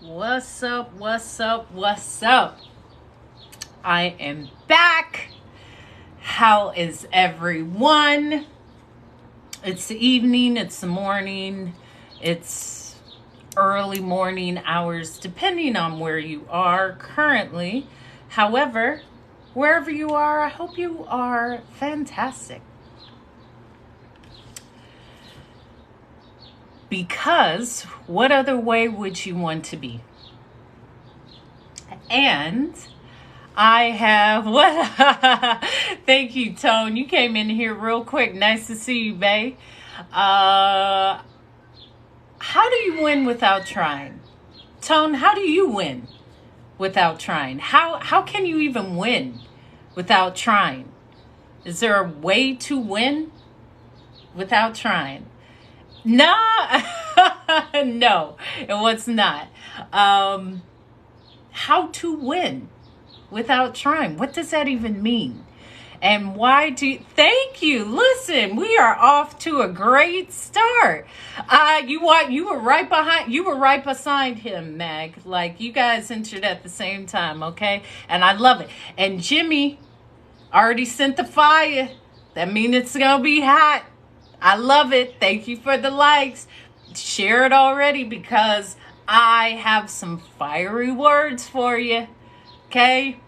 What's up? What's up? What's up? I am back. How is everyone? It's the evening, it's the morning, it's early morning hours, depending on where you are currently. However, wherever you are, I hope you are fantastic. Because what other way would you want to be? And I have what? Thank you, Tone. You came in here real quick. Nice to see you, babe. How do you win without trying? Tone, how do you win without trying? How can you even win without trying? Is there a way to win without trying? No, no, it was not. How to win without trying? What does that even mean? And why do you, thank you. Listen, we are off to a great start. You were right beside him, Mag. Like you guys entered at the same time, okay? And I love it. And Jimmy already sent the fire. That means it's gonna be hot. I love it. Thank you for the likes. Share it already because I have some fiery words for you. Okay?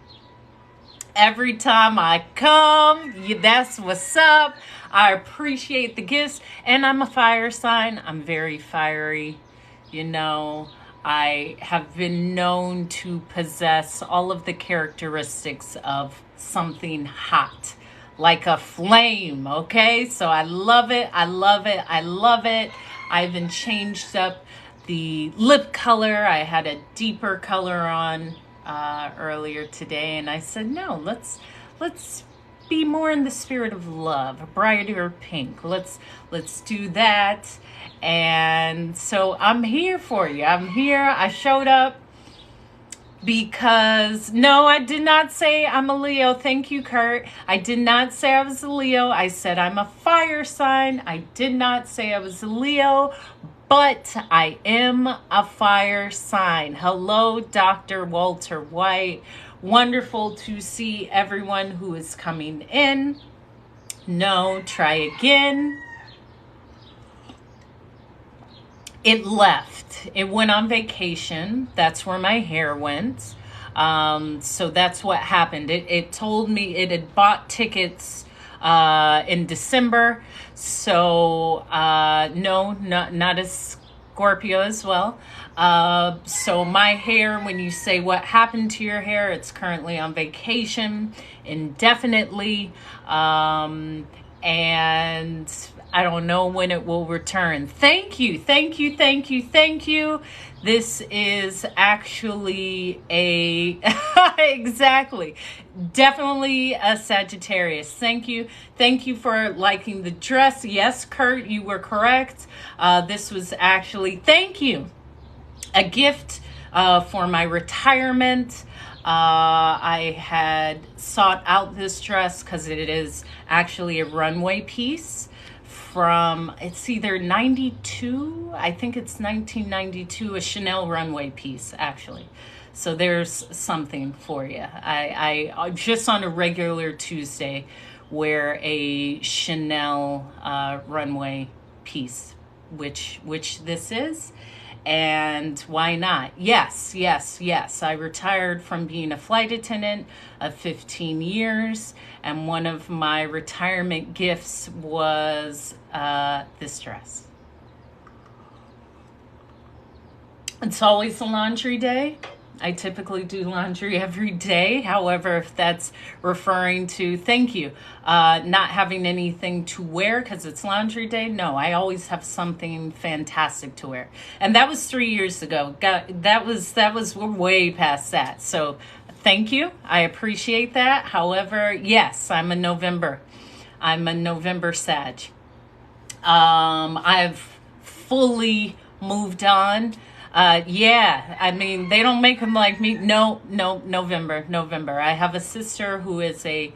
Every time I come, that's what's up. I appreciate the gifts. And I'm a fire sign. I'm very fiery. You know, I have been known to possess all of the characteristics of something hot. Like a flame, okay? So I love it. I love it. I love it. I even changed up the lip color. I had a deeper color on earlier today, and I said, no, let's be more in the spirit of love, a brighter pink. Let's do that. And so I'm here for you. I'm here. I showed up. Because, no, I did not say I'm a Leo. Thank you, Kurt. I did not say I was a Leo. I said I'm a fire sign. I did not say I was a Leo, but I am a fire sign. Hello, Dr. Walter White. Wonderful to see everyone who is coming in. No, try again. It left. It went on vacation. That's where my hair went. So that's what happened. It told me it had bought tickets in December. So no, not as Scorpio as well. So my hair, when you say what happened to your hair, it's currently on vacation indefinitely. And I don't know when it will return. Thank you, thank you, thank you, thank you. This is actually a, exactly, definitely a Sagittarius. Thank you. Thank you for liking the dress. Yes, Kurt, you were correct. This was actually, thank you, a gift for my retirement. I had sought out this dress because it is actually a runway piece from, it's either 92, I think it's 1992, a Chanel runway piece, actually. So there's something for you. I just on a regular Tuesday wear a Chanel runway piece, which this is. And why not? Yes, yes, yes. I retired from being a flight attendant of 15 years. And one of my retirement gifts was this dress. It's always a laundry day. I typically do laundry every day. However, if that's referring to, thank you, not having anything to wear because it's laundry day, no, I always have something fantastic to wear. And that was 3 years ago. We're way past that. So thank you. I appreciate that. However, yes, I'm a November Sag. I've fully moved on. Yeah, I mean, they don't make them like me. No, November. I have a sister who is a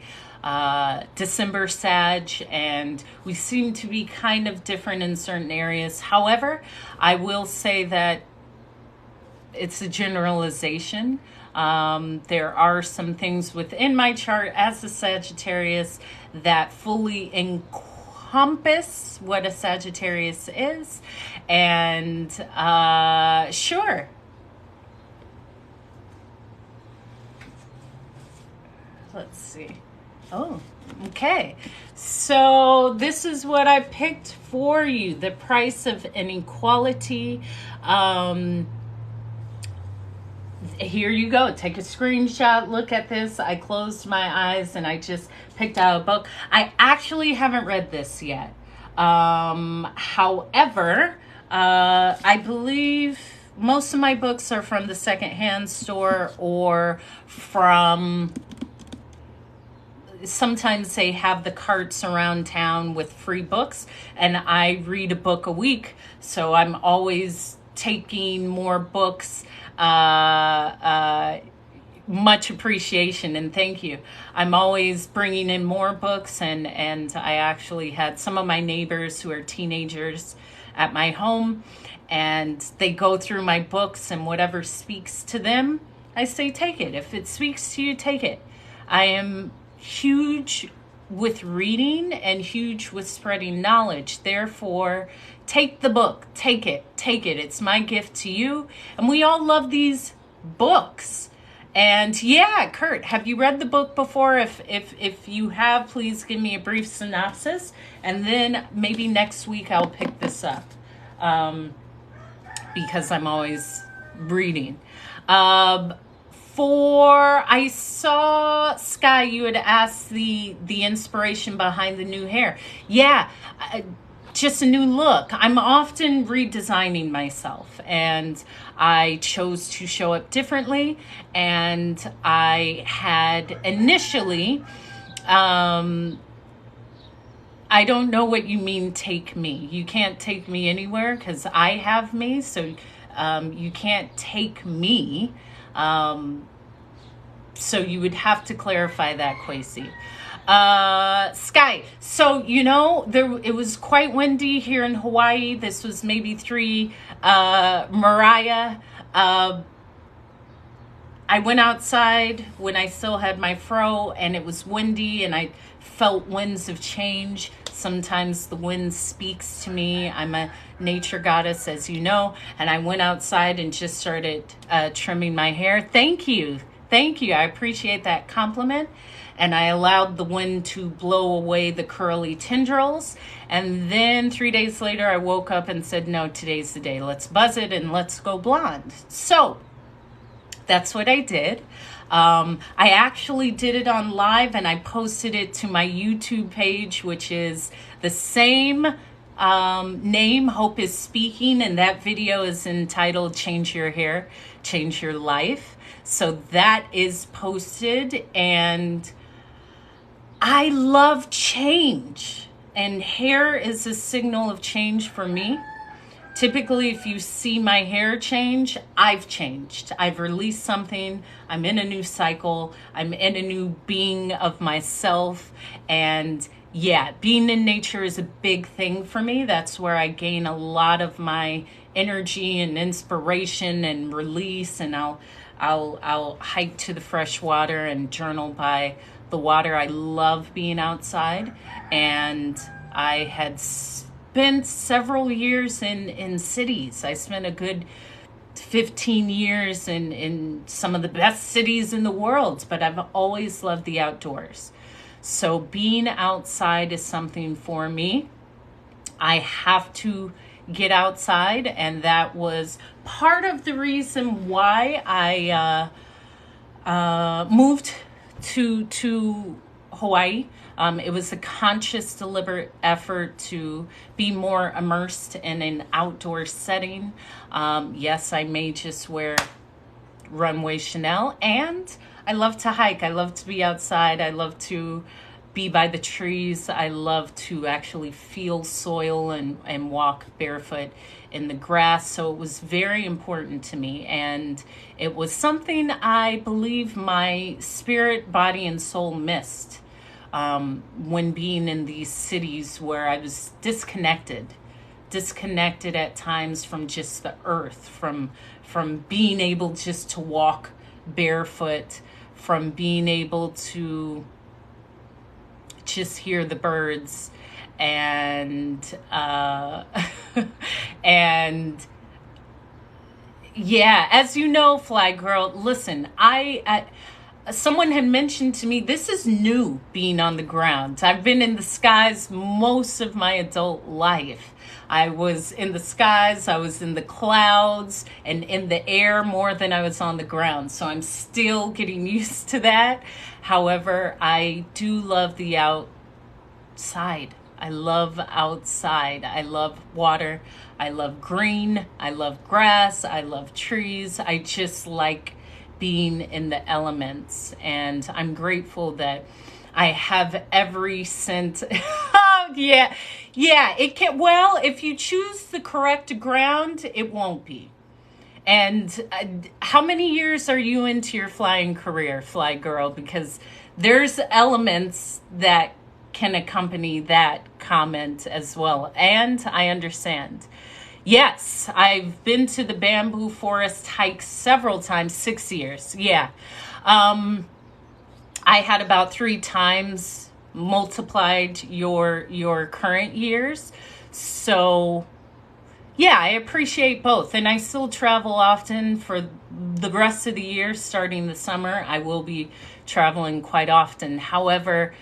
December Sag, and we seem to be kind of different in certain areas. However, I will say that it's a generalization. There are some things within my chart as a Sagittarius that fully encompass what a Sagittarius is. And sure. Let's see. Oh, okay. So this is what I picked for you. The price of inequality. Here you go. Take a screenshot. Look at this. I closed my eyes and I just picked out a book. I actually haven't read this yet. However, I believe most of my books are from the secondhand store or from... Sometimes they have the carts around town with free books, and I read a book a week, so I'm always taking more books. Much appreciation and thank you. I'm always bringing in more books, and I actually had some of my neighbors who are teenagers at my home, and they go through my books, and whatever speaks to them, I say take it. If it speaks to you, take it. I am huge with reading and huge with spreading knowledge. Therefore, take the book. Take it. It's my gift to you. And we all love these books. And yeah, Kurt, have you read the book before? If you have, please give me a brief synopsis. And then maybe next week I'll pick this up. Because I'm always reading. I saw, Sky, you had asked the inspiration behind the new hair. Yeah, just a new look. I'm often redesigning myself, and I chose to show up differently. And I had initially, I don't know what you mean, take me. You can't take me anywhere because I have me, so you can't take me. So you would have to clarify that, Kwesi. Sky, so it was quite windy here in Hawaii. This was maybe 3 Mariah. I went outside when I still had my fro, and it was windy, and I felt winds of change. Sometimes the wind speaks to me. I'm a nature goddess, as you know, and I went outside and just started trimming my hair. Thank you. I appreciate that compliment. And I allowed the wind to blow away the curly tendrils. And then 3 days later, I woke up and said, no, today's the day. Let's buzz it and let's go blonde. So that's what I did. I actually did it on live, and I posted it to my YouTube page, which is the same name, Hope is Speaking, and that video is entitled Change Your Hair, Change Your Life. So that is posted, and I love change, and hair is a signal of change for me. Typically, if you see my hair change, I've changed. I've released something. I'm in a new cycle. I'm in a new being of myself. And yeah, being in nature is a big thing for me. That's where I gain a lot of my energy and inspiration and release. And I'll hike to the fresh water and journal by the water. I love being outside. And I had spent several years in cities. I spent a good 15 years in some of the best cities in the world, but I've always loved the outdoors. So being outside is something for me. I have to get outside, and that was part of the reason why I moved to Hawaii. It was a conscious, deliberate effort to be more immersed in an outdoor setting. Yes, I may just wear runway Chanel, and I love to hike. I love to be outside. I love to be by the trees. I love to actually feel soil and walk barefoot in the grass. So it was very important to me. And it was something I believe my spirit, body, and soul missed when being in these cities where I was disconnected disconnected at times from just the earth, from being able just to walk barefoot, from being able to just hear the birds and and yeah, as you know, Fly Girl, listen, someone had mentioned to me, this is new being on the ground. I've been in the skies most of my adult life. I was in the skies, I was in the clouds, and in the air more than I was on the ground. So I'm still getting used to that. However, I do love the outside. I love outside. I love water. I love green. I love grass. I love trees. I just like being in the elements. And I'm grateful that I have every sense. Oh, yeah. Yeah, it can. Well, if you choose the correct ground, it won't be. And how many years are you into your flying career, Fly Girl? Because there's elements that can accompany that comment as well. And I understand. Yes, I've been to the bamboo forest hike several times, 6 years. Yeah. I had about 3 times multiplied your current years. So yeah, I appreciate both. And I still travel often for the rest of the year. Starting the summer, I will be traveling quite often. However,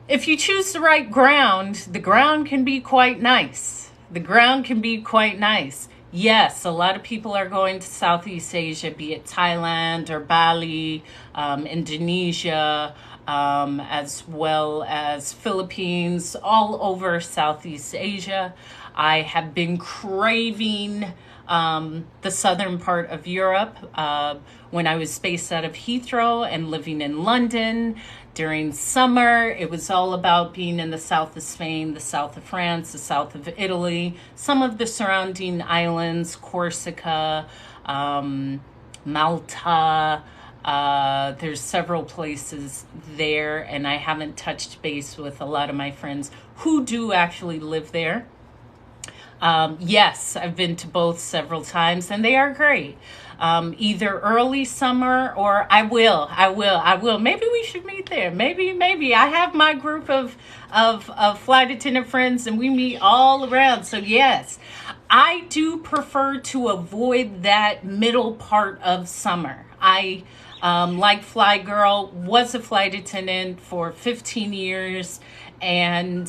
if you choose the right ground, the ground can be quite nice. The ground can be quite nice. Yes, a lot of people are going to Southeast Asia, be it Thailand or Bali, Indonesia, as well as Philippines, all over Southeast Asia. I have been craving the southern part of Europe when I was based out of Heathrow and living in London. During summer, it was all about being in the south of Spain, the south of France, the south of Italy, some of the surrounding islands, Corsica, Malta. There's several places there, and I haven't touched base with a lot of my friends who do actually live there. Yes, I've been to both several times, and they are great. Either early summer or I will. Maybe we should meet there. Maybe. I have my group of flight attendant friends, and we meet all around. So yes, I do prefer to avoid that middle part of summer. I, like Fly Girl, was a flight attendant for 15 years, and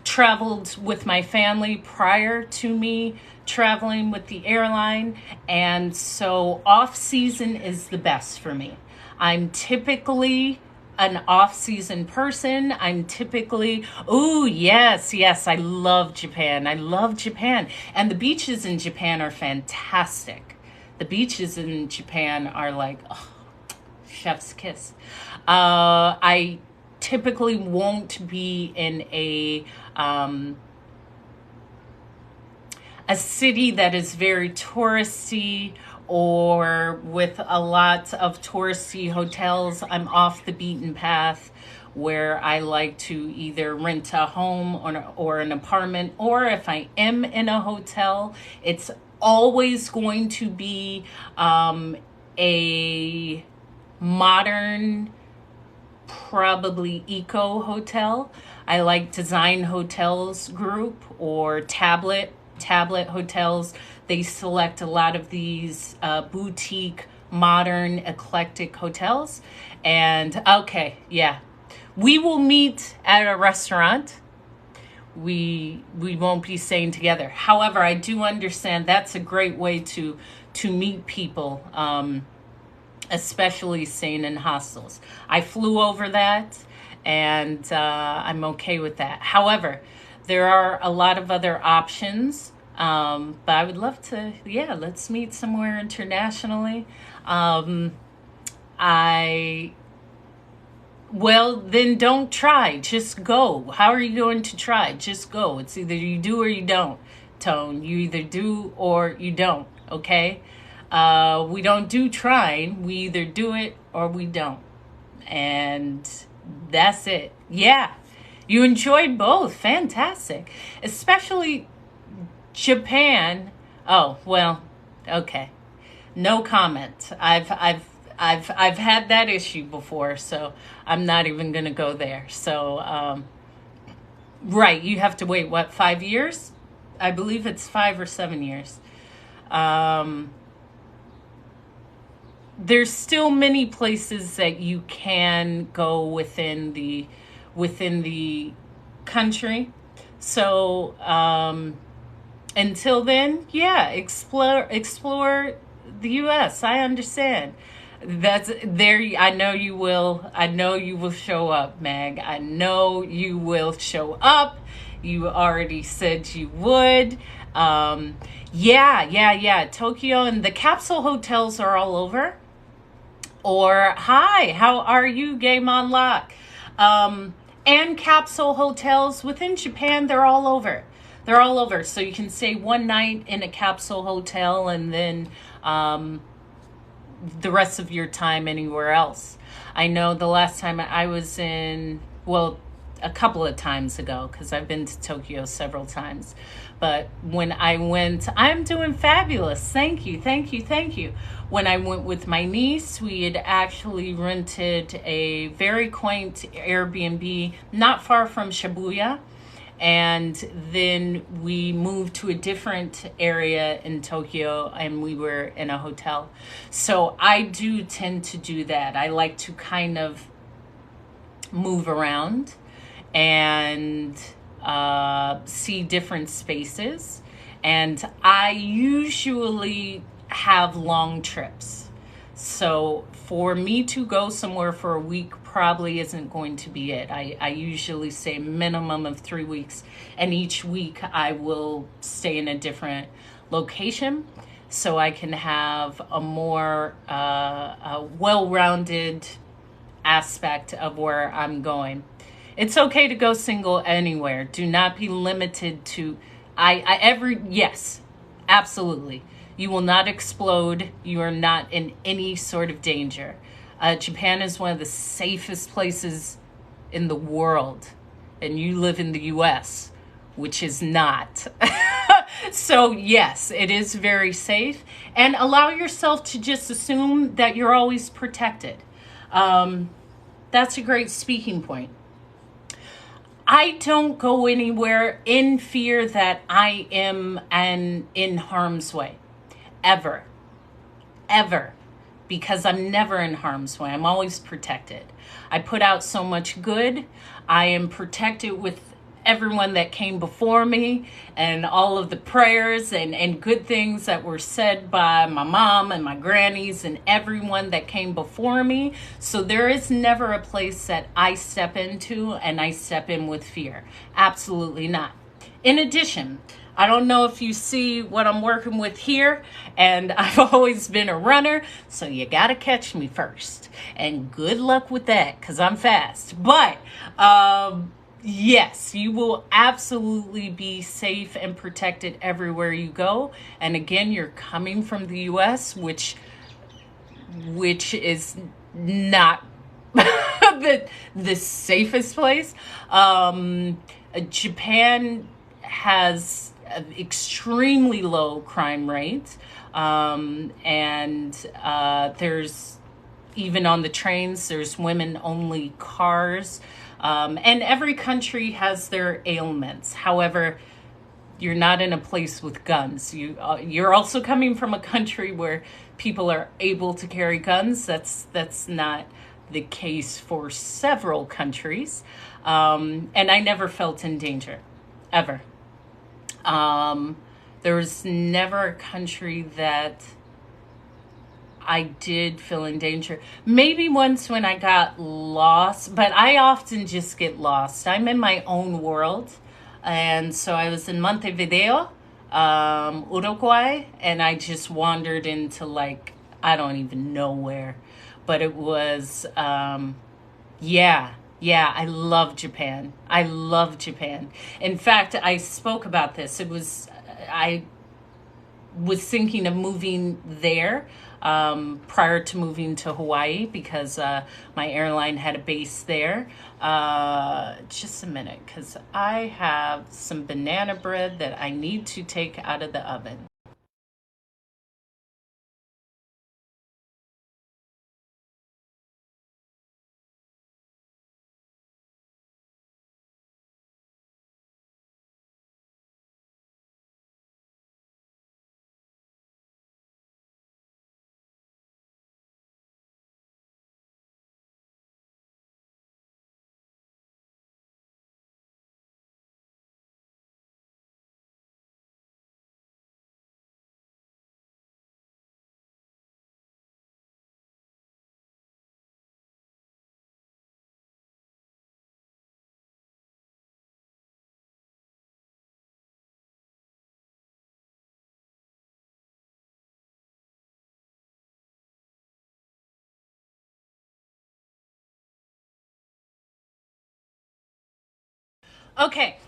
traveled with my family prior to me traveling with the airline. And so off season is the best for me. I'm typically an off-season person. I'm typically, oh, yes, I love Japan. And the beaches in Japan are fantastic. The beaches in Japan are like, oh, chef's kiss. I typically won't be in a city that is very touristy or with a lot of touristy hotels. I'm off the beaten path, where I like to either rent a home or an apartment, or if I am in a hotel, it's always going to be a modern, probably eco hotel. I like Design Hotels Group or Tablet hotels. They select a lot of these boutique, modern, eclectic hotels. And okay, yeah, we will meet at a restaurant. We won't be staying together. However, I do understand that's a great way to meet people, especially staying in hostels. I flew over that, and I'm okay with that. However, there are a lot of other options, but I would love to, let's meet somewhere internationally. Well, then don't try. Just go. How are you going to try? Just go. It's either you do or you don't, Tone. You either do or you don't, okay? We don't do trying. We either do it or we don't. And that's it. Yeah. You enjoyed both. Fantastic. Especially Japan. Oh, well, okay. No comment. I've had that issue before, so I'm not even going to go there. So, right, you have to wait, what, 5 years? I believe it's 5 or 7 years. Um, there's still many places that you can go within the country. So, until then, yeah, explore the US. I understand. That's there. I know you will. I know you will show up, Meg. I know you will show up. You already said you would. Um, yeah. Tokyo, and the capsule hotels are all over. Or, hi, how are you, Game on Lock? And capsule hotels within Japan, they're all over. They're all over. So you can stay one night in a capsule hotel and then the rest of your time anywhere else. I know the last time I was in, well, a couple of times ago, because I've been to Tokyo several times. But when I went, I'm doing fabulous. Thank you, thank you, thank you. When I went with my niece, we had actually rented a very quaint Airbnb not far from Shibuya. And then we moved to a different area in Tokyo and we were in a hotel. So I do tend to do that. I like to kind of move around and see different spaces. And I usually have long trips. So for me to go somewhere for a week probably isn't going to be it. I usually say a minimum of 3 weeks, and each week I will stay in a different location so I can have a more well-rounded aspect of where I'm going. It's okay to go single anywhere. Do not be limited to yes, absolutely. You will not explode. You are not in any sort of danger. Japan is one of the safest places in the world, and you live in the US, which is not. So yes, it is very safe, and allow yourself to just assume that you're always protected. That's a great speaking point. I don't go anywhere in fear that I am in harm's way. Ever. Because I'm never in harm's way. I'm always protected. I put out so much good. I am protected with everyone that came before me and all of the prayers and good things that were said by my mom and my grannies and everyone that came before me. So there is never a place that I step into and I step in with fear. Absolutely not. In addition, I don't know if you see what I'm working with here, and I've always been a runner, so you gotta catch me first. And good luck with that, because I'm fast. But, yes, you will absolutely be safe and protected everywhere you go. And again, you're coming from the US, which is not the safest place. Japan has extremely low crime rates, and there's, even on the trains, there's women only cars, and every country has their ailments. However, you're not in a place with guns. You're also coming from a country where people are able to carry guns. That's not the case for several countries, and I never felt in danger, ever. There was never a country that I did feel in danger. Maybe once when I got lost, but I often just get lost. I'm in my own world. And so I was in Montevideo, Uruguay, and I just wandered into, like, I don't even know where, but it was, yeah, I love Japan. I love Japan. In fact, I spoke about this. was thinking of moving there prior to moving to Hawaii because my airline had a base there. Just a minute, because I have some banana bread that I need to take out of the oven. Okay,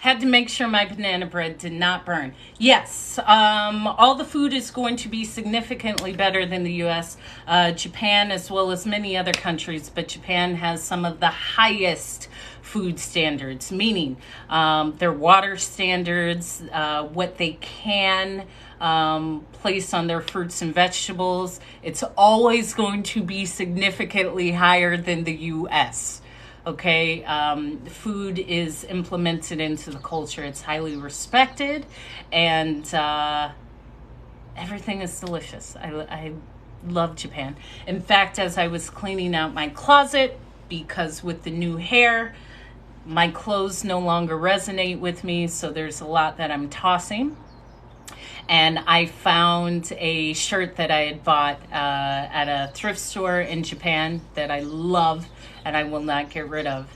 had to make sure my banana bread did not burn. Yes, all the food is going to be significantly better than the US, Japan, as well as many other countries, but Japan has some of the highest food standards, meaning their water standards, what they can place on their fruits and vegetables. It's always going to be significantly higher than the US. Okay, food is implemented into the culture. It's highly respected, and everything is delicious. I love Japan. In fact, as I was cleaning out my closet, because with the new hair, my clothes no longer resonate with me, so there's a lot that I'm tossing. And I found a shirt that I had bought at a thrift store in Japan that I love and I will not get rid of.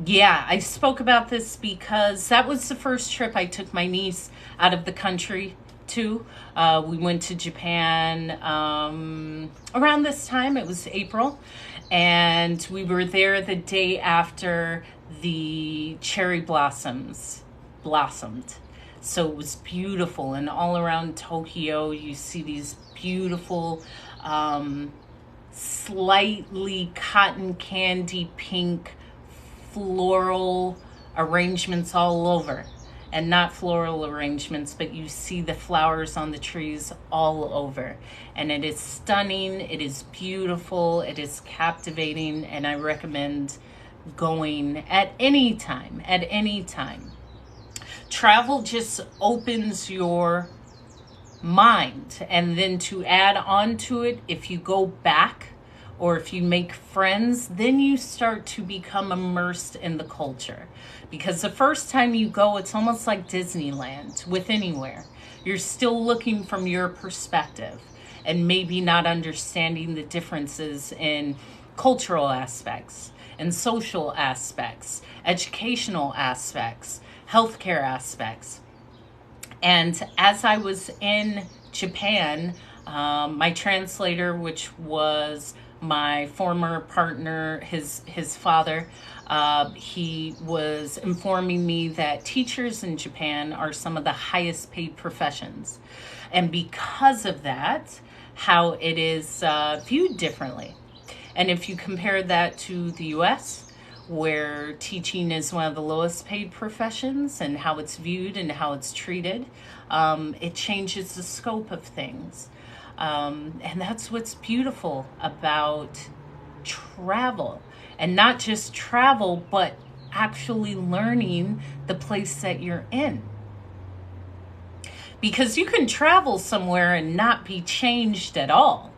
Yeah, I spoke about this because that was the first trip I took my niece out of the country to. We went to Japan around this time. It was April. And we were there the day after the cherry blossomed. So it was beautiful. And all around Tokyo, you see these beautiful, slightly cotton candy pink floral arrangements all over. And not floral arrangements, but you see the flowers on the trees all over. And it is stunning, it is beautiful, it is captivating, and I recommend going at any time, at any time. Travel just opens your mind, and then to add on to it, if you go back or if you make friends, then you start to become immersed in the culture. Because the first time you go, it's almost like Disneyland with anywhere. You're still looking from your perspective and maybe not understanding the differences in cultural aspects and social aspects, educational aspects, healthcare aspects. And as I was in Japan, my translator, which was my former partner, his father, he was informing me that teachers in Japan are some of the highest paid professions. And because of that, how it is viewed differently. And if you compare that to the US, where teaching is one of the lowest paid professions and how it's viewed and how it's treated, it changes the scope of things. And that's what's beautiful about travel. And not just travel, but actually learning the place that you're in. Because you can travel somewhere and not be changed at all.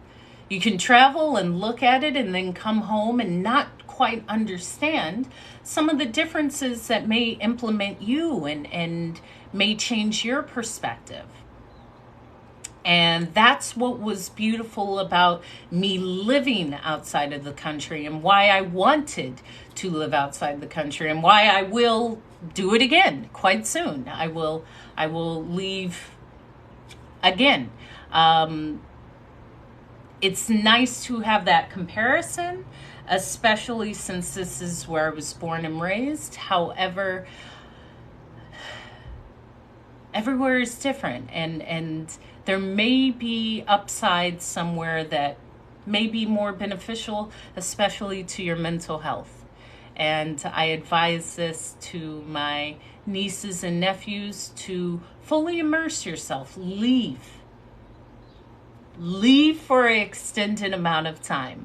You can travel and look at it and then come home and not quite understand some of the differences that may implement you and may change your perspective. And that's what was beautiful about me living outside of the country and why I wanted to live outside the country and why I will do it again quite soon. I will leave again. It's nice to have that comparison, especially since this is where I was born and raised. However, Everywhere is different, and there may be upsides somewhere that may be more beneficial, especially to your mental health. And I advise this to my nieces and nephews to fully immerse yourself. Leave for an extended amount of time,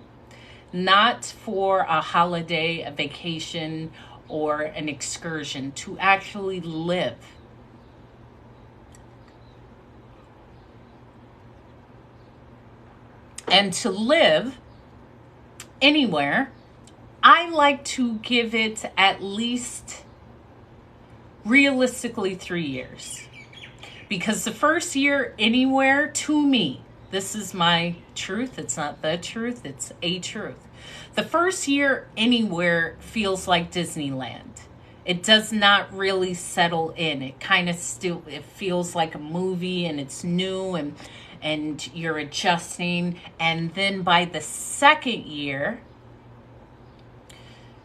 not for a holiday, a vacation, or an excursion, to actually live. And to live anywhere, I like to give it at least realistically 3 years. Because the first year anywhere, to me, this is my truth, it's not the truth, it's a truth. The first year anywhere feels like Disneyland. It does not really settle in. It kind of still, it feels like a movie, and it's new, and you're adjusting. And then by the second year,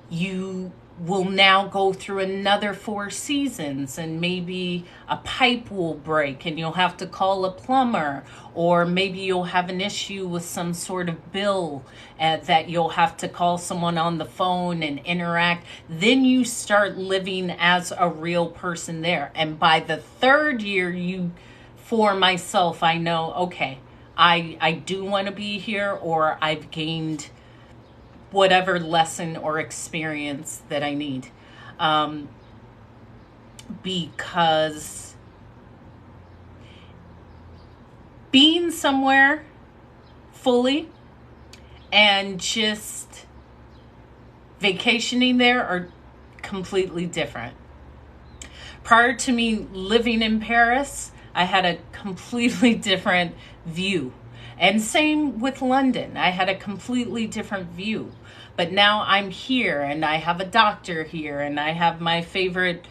you will now go through another 4 seasons, and maybe a pipe will break and you'll have to call a plumber, or maybe you'll have an issue with some sort of bill that you'll have to call someone on the phone and interact. Then you start living as a real person there. And by the third year, for myself, I know, okay, I do want to be here, or I've gained whatever lesson or experience that I need. Because being somewhere fully and just vacationing there are completely different. Prior to me living in Paris, I had a completely different view. And same with London. I had a completely different view. But now I'm here, and I have a doctor here, and I have my favorite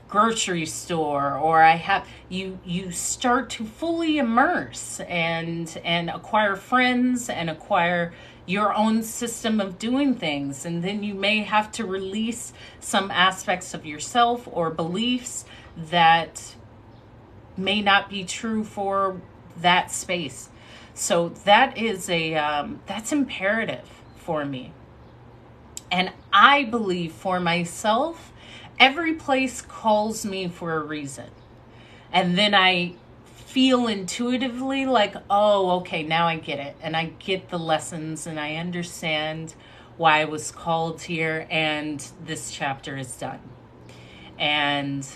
grocery store, or I have, you start to fully immerse and acquire friends and acquire your own system of doing things. And then you may have to release some aspects of yourself or beliefs that may not be true for that space. So that is that's imperative for me. And I believe for myself, every place calls me for a reason. And then I feel intuitively like, oh, okay, now I get it. And I get the lessons, and I understand why I was called here, and this chapter is done. And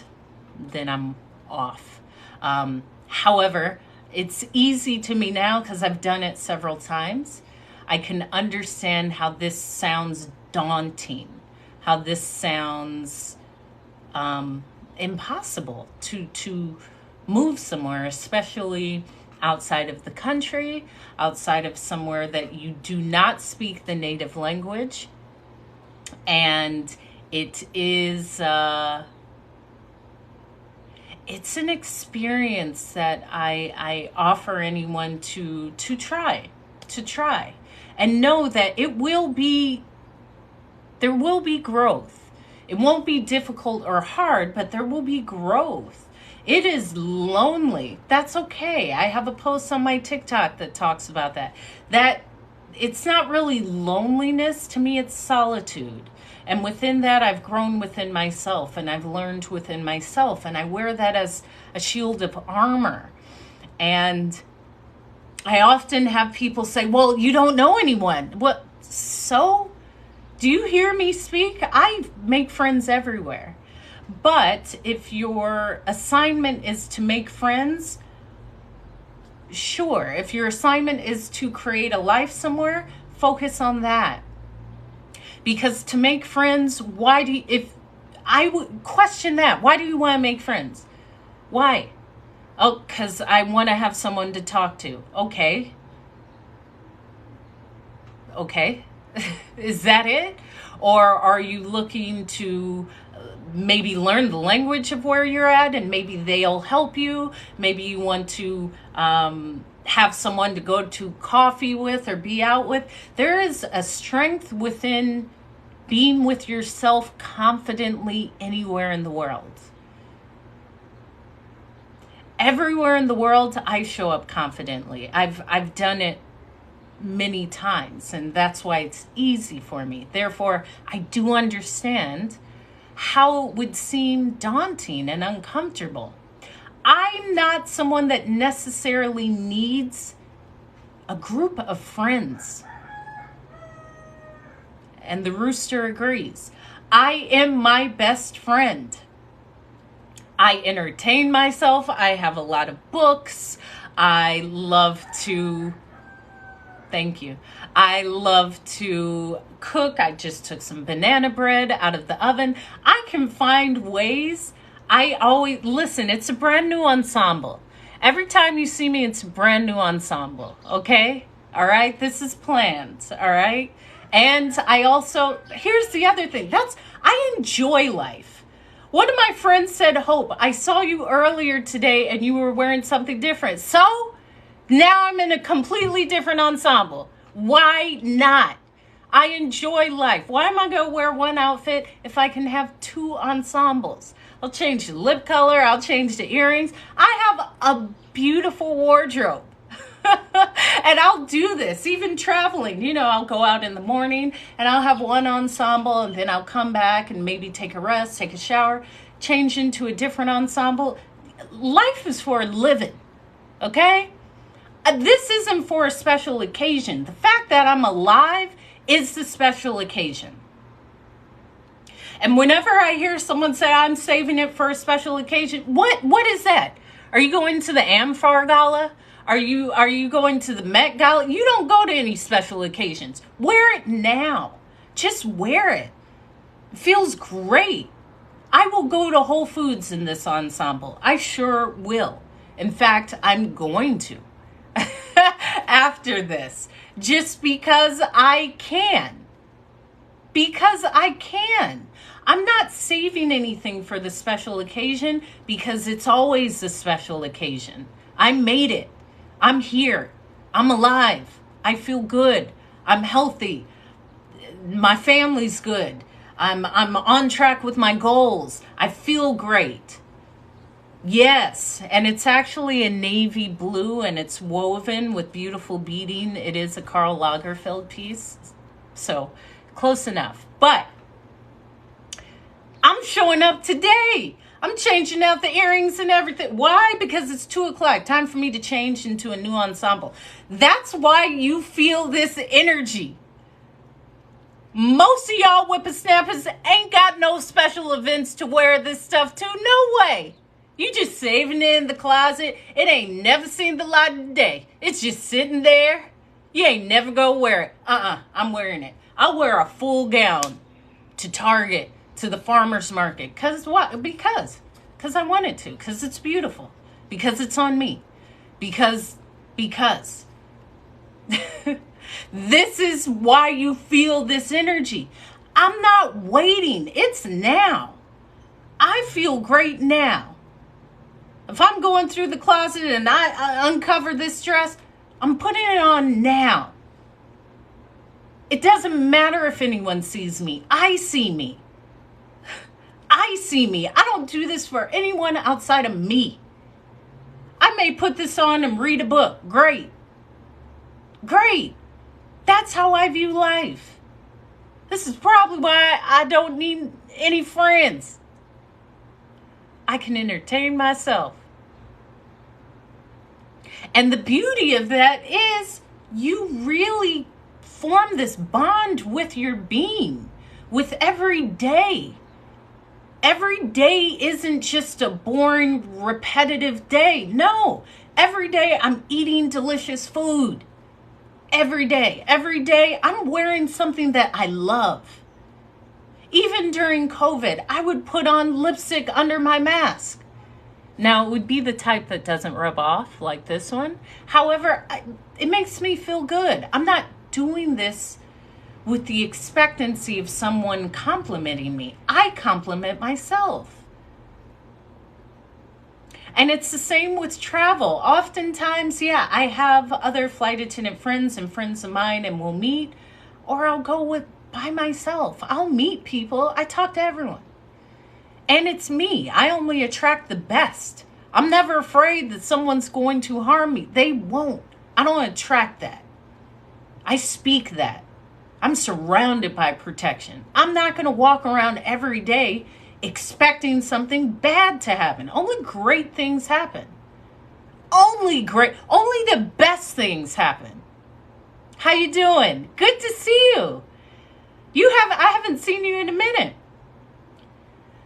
then I'm off. However, it's easy to me now because I've done it several times. I can understand how this sounds daunting, how this sounds impossible to move somewhere, especially outside of the country, outside of somewhere that you do not speak the native language. And it is it's an experience that I offer anyone to try, and know that there will be growth. It won't be difficult or hard, but there will be growth. It is lonely. That's okay. I have a post on my TikTok that talks about that. That it's not really loneliness. To me, it's solitude. And within that, I've grown within myself, and I've learned within myself, and I wear that as a shield of armor. And I often have people say, well, you don't know anyone. What? So? Do you hear me speak? I make friends everywhere. But if your assignment is to make friends, sure. If your assignment is to create a life somewhere, focus on that. Because to make friends, if I would question that, why do you want to make friends? Why? Oh, because I want to have someone to talk to. Okay. Is that it? Or are you looking to maybe learn the language of where you're at, and maybe they'll help you? Maybe you want to have someone to go to coffee with or be out with. There is a strength within being with yourself confidently anywhere in the world. Everywhere in the world, I show up confidently. I've done it many times, and that's why it's easy for me. Therefore, I do understand how it would seem daunting and uncomfortable. I'm not someone that necessarily needs a group of friends. And the rooster agrees. I am my best friend. I entertain myself. I have a lot of books. I love to cook. I just took some banana bread out of the oven. I can find ways. Listen, it's a brand new ensemble. Every time you see me, it's a brand new ensemble. Okay? All right? This is planned. All right? And here's the other thing. I enjoy life. One of my friends said, Hope, I saw you earlier today and you were wearing something different. So now I'm in a completely different ensemble. Why not? I enjoy life. Why am I going to wear one outfit if I can have two ensembles? I'll change the lip color. I'll change the earrings. I have a beautiful wardrobe. And I'll do this, even traveling. I'll go out in the morning and I'll have one ensemble and then I'll come back and maybe take a rest, take a shower, change into a different ensemble. Life is for living, okay? This isn't for a special occasion. The fact that I'm alive is the special occasion. And whenever I hear someone say, I'm saving it for a special occasion, what is that? Are you going to the Amfar Gala? Are you going to the Met Gala? You don't go to any special occasions. Wear it now. Just wear it. It feels great. I will go to Whole Foods in this ensemble. I sure will. In fact, I'm going to after this, just because I can. Because I can. I'm not saving anything for the special occasion because it's always the special occasion. I made it. I'm here. I'm alive. I feel good. I'm healthy. My family's good. I'm on track with my goals. I feel great. Yes, and it's actually a navy blue and it's woven with beautiful beading. It is a Karl Lagerfeld piece. So, close enough. But I'm showing up today. I'm changing out the earrings and everything. Why? Because it's 2:00. Time for me to change into a new ensemble. That's why you feel this energy. Most of y'all whippersnappers ain't got no special events to wear this stuff to. No way. You just saving it in the closet. It ain't never seen the light of day. It's just sitting there. You ain't never gonna wear it. I'm wearing it. I'll wear a full gown to Target, to the farmer's market. Because what? Because I wanted to. Because it's beautiful. Because it's on me. Because. This is why you feel this energy. I'm not waiting. It's now. I feel great now. If I'm going through the closet and I uncover this dress, I'm putting it on now. It doesn't matter if anyone sees me. I see me. I see me. I don't do this for anyone outside of me. I may put this on and read a book. Great. That's how I view life. This is probably why I don't need any friends. I can entertain myself. And the beauty of that is you really form this bond with your being, with every day. Every day isn't just a boring, repetitive day. No, every day I'm eating delicious food. Every day I'm wearing something that I love. Even during COVID, I would put on lipstick under my mask. Now, it would be the type that doesn't rub off like this one. However, it makes me feel good. I'm not doing this with the expectancy of someone complimenting me. I compliment myself. And it's the same with travel. Oftentimes, I have other flight attendant friends and friends of mine and we'll meet, or I'll go by myself. I'll meet people. I talk to everyone. And it's me. I only attract the best. I'm never afraid that someone's going to harm me. They won't. I don't attract that. I speak that. I'm surrounded by protection. I'm not going to walk around every day expecting something bad to happen. Only great things happen. Only the best things happen. How you doing? Good to see you. I haven't seen you in a minute.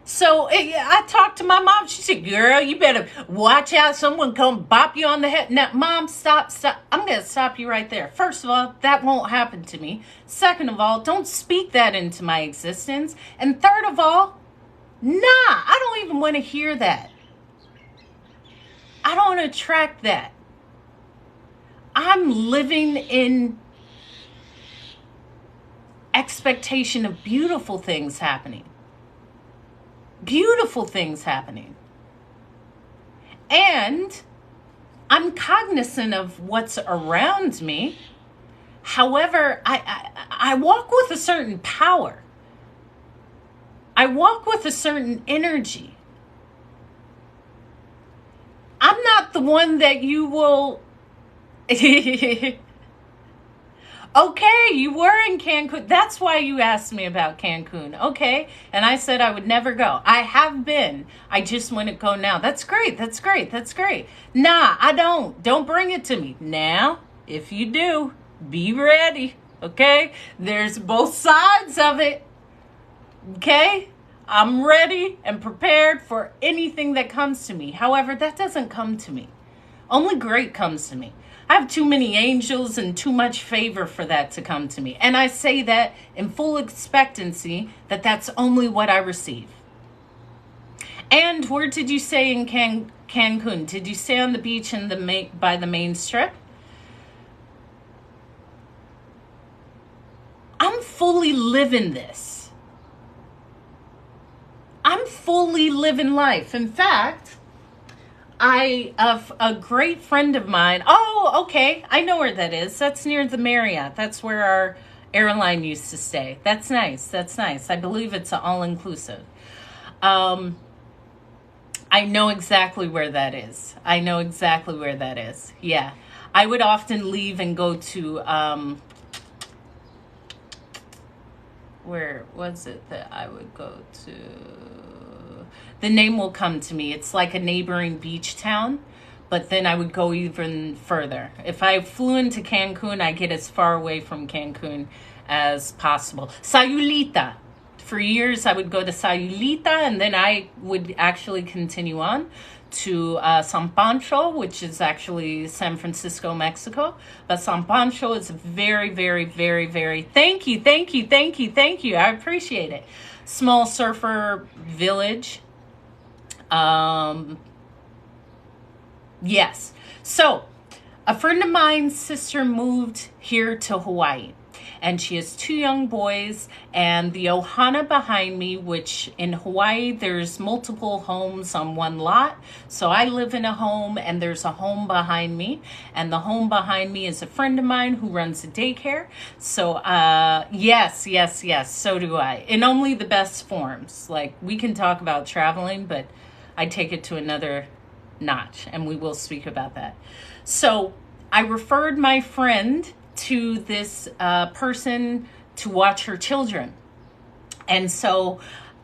So I talked to my mom. She said, girl, you better watch out. Someone come bop you on the head. Now, Mom, stop. I'm going to stop you right there. First of all, that won't happen to me. Second of all, don't speak that into my existence. And third of all, I don't even want to hear that. I don't attract that. I'm living in expectation of beautiful things happening. Beautiful things happening. And I'm cognizant of what's around me. However, I walk with a certain power. I walk with a certain energy. I'm not the one that you will... Okay, you were in Cancun. That's why you asked me about Cancun. Okay. And I said I would never go. I have been. I just wouldn't go now. That's great. That's great. That's great. Nah, I don't. Don't bring it to me. Now, if you do, be ready. Okay. There's both sides of it. Okay. I'm ready and prepared for anything that comes to me. However, that doesn't come to me. Only great comes to me. I have too many angels and too much favor for that to come to me. And I say that in full expectancy that that's only what I receive. And where did you stay in Cancun? Did you stay on the beach by the main strip? I'm fully living this. I'm fully living life. In fact, a great friend of mine. Oh, okay. I know where that is. That's near the Marriott. That's where our airline used to stay. That's nice. That's nice. I believe it's an all-inclusive. I know exactly where that is. I know exactly where that is. Yeah. I would often leave and go to, where was it that I would go to? The name will come to me. It's like a neighboring beach town, but then I would go even further. If I flew into Cancun, I get as far away from Cancun as possible. Sayulita. For years, I would go to Sayulita, and then I would actually continue on to San Pancho, which is actually San Francisco, Mexico. But San Pancho is very, very, very, very, thank you. I appreciate it. Small surfer village. Yes. So a friend of mine's sister moved here to Hawaii, and she has 2 young boys, and the ohana behind me, which in Hawaii, there's multiple homes on one lot. So I live in a home, and there's a home behind me, and the home behind me is a friend of mine who runs a daycare. So, yes, so do I, in only the best forms. Like, we can talk about traveling, but I take it to another notch, and we will speak about that. So I referred my friend to this person to watch her children. And so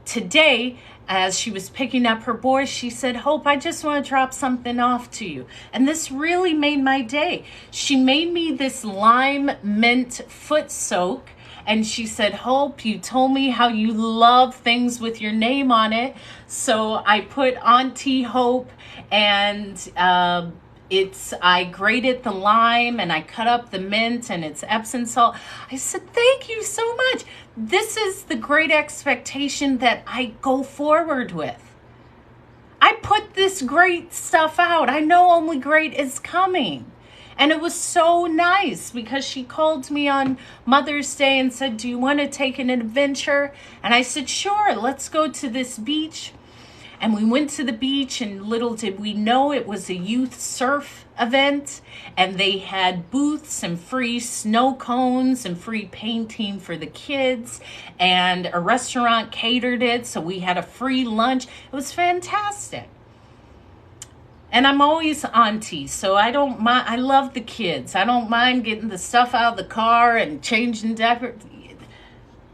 today, as she was picking up her boys, she said, Hope, I just want to drop something off to you. And this really made my day. She made me this lime mint foot soak. And she said, Hope, you told me how you love things with your name on it. So I put Auntie Hope, and I grated the lime, and I cut up the mint, and it's Epsom salt. I said, thank you so much. This is the great expectation that I go forward with. I put this great stuff out. I know only great is coming. And it was so nice because she called me on Mother's Day and said, do you want to take an adventure? And I said, sure, let's go to this beach. And we went to the beach, and little did we know it was a youth surf event. And they had booths and free snow cones and free painting for the kids. And a restaurant catered it, so we had a free lunch. It was fantastic. And I'm always auntie, so I don't mind. I love the kids. I don't mind getting the stuff out of the car and changing diapers.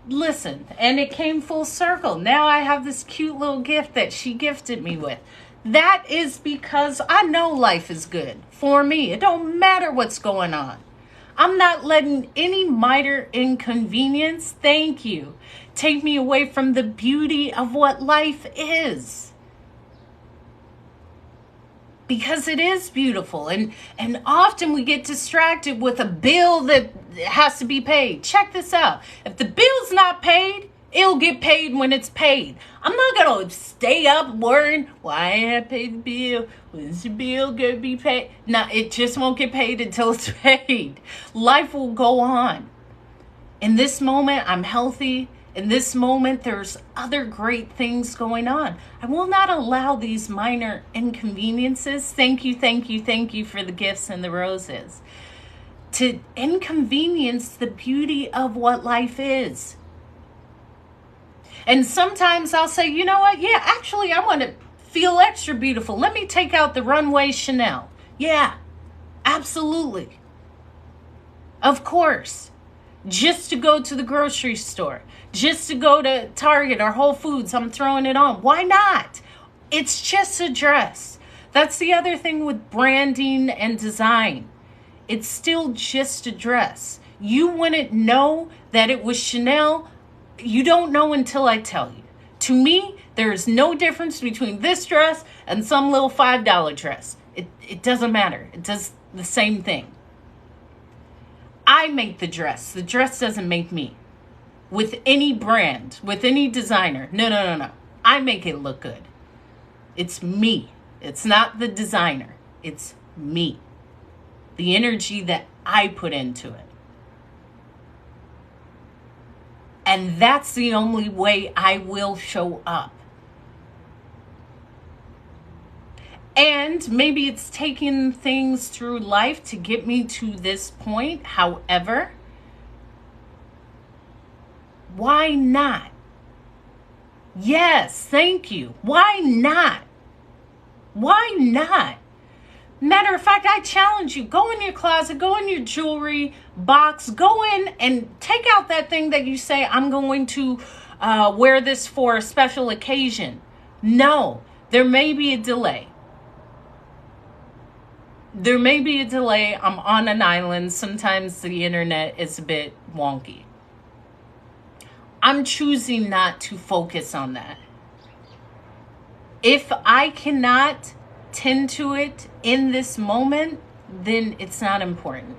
Listen, and it came full circle. Now I have this cute little gift that she gifted me with. That is because I know life is good for me. It don't matter what's going on. I'm not letting any minor inconvenience, thank you, take me away from the beauty of what life is. Because it is beautiful. And often we get distracted with a bill that has to be paid. Check this out. If the bill's not paid, it'll get paid when it's paid. I'm not going to stay up worrying, why I ain't paid the bill? When's the bill going to be paid? No, it just won't get paid until it's paid. Life will go on. In this moment, I'm healthy. In this moment, there's other great things going on. I will not allow these minor inconveniences, thank you for the gifts and the roses, to inconvenience the beauty of what life is. And sometimes I'll say, you know what? Yeah, actually, I want to feel extra beautiful. Let me take out the runway Chanel. Yeah, absolutely. Of course. Just to go to the grocery store. Just to go to Target or Whole Foods, I'm throwing it on. Why not? It's just a dress. That's the other thing with branding and design. It's still just a dress. You wouldn't know that it was Chanel. You don't know until I tell you. To me, there is no difference between this dress and some little $5 dress. It doesn't matter. It does the same thing. I make the dress. The dress doesn't make me. With any brand, with any designer. No. I make it look good. It's me. It's not the designer. It's me. The energy that I put into it. And that's the only way I will show up. And maybe it's taking things through life to get me to this point. However, why not? Yes, thank you. Why not? Why not? Matter of fact, I challenge you. Go in your closet, go in your jewelry box, go in and take out that thing that you say, I'm going to wear this for a special occasion. No, there may be a delay. There may be a delay. I'm on an island. Sometimes the internet is a bit wonky. I'm choosing not to focus on that. If I cannot tend to it in this moment, then it's not important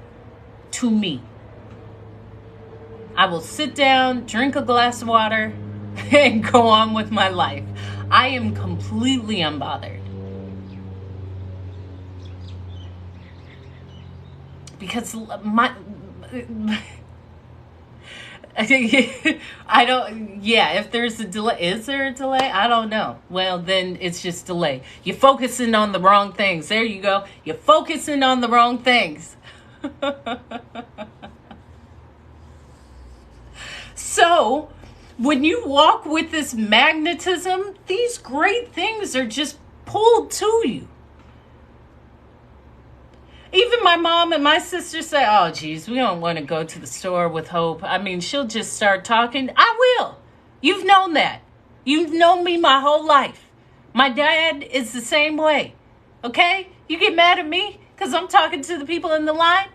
to me. I will sit down, drink a glass of water, and go on with my life. I am completely unbothered. Because if there's a delay, is there a delay? I don't know. Well, then it's just delay. You're focusing on the wrong things. There you go. You're focusing on the wrong things. So, when you walk with this magnetism, these great things are just pulled to you. Even my mom and my sister say, oh, geez, we don't want to go to the store with Hope. I mean, she'll just start talking. I will. You've known that. You've known me my whole life. My dad is the same way. Okay? You get mad at me because I'm talking to the people in the line?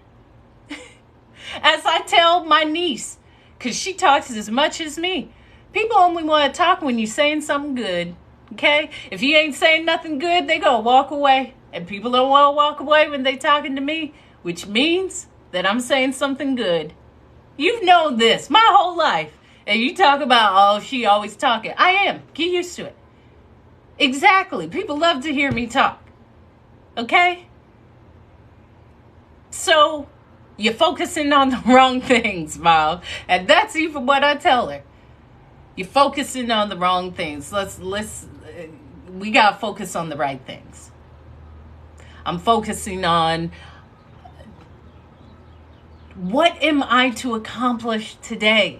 As I tell my niece, because she talks as much as me. People only want to talk when you're saying something good. Okay? If you ain't saying nothing good, they go walk away. And people don't want to walk away when they talking to me, which means that I'm saying something good. You've known this my whole life. And you talk about, oh, she always talking. I am. Get used to it. Exactly. People love to hear me talk. Okay? So, you're focusing on the wrong things, Mom. And that's even what I tell her. You're focusing on the wrong things. We got to focus on the right things. I'm focusing on what am I to accomplish today?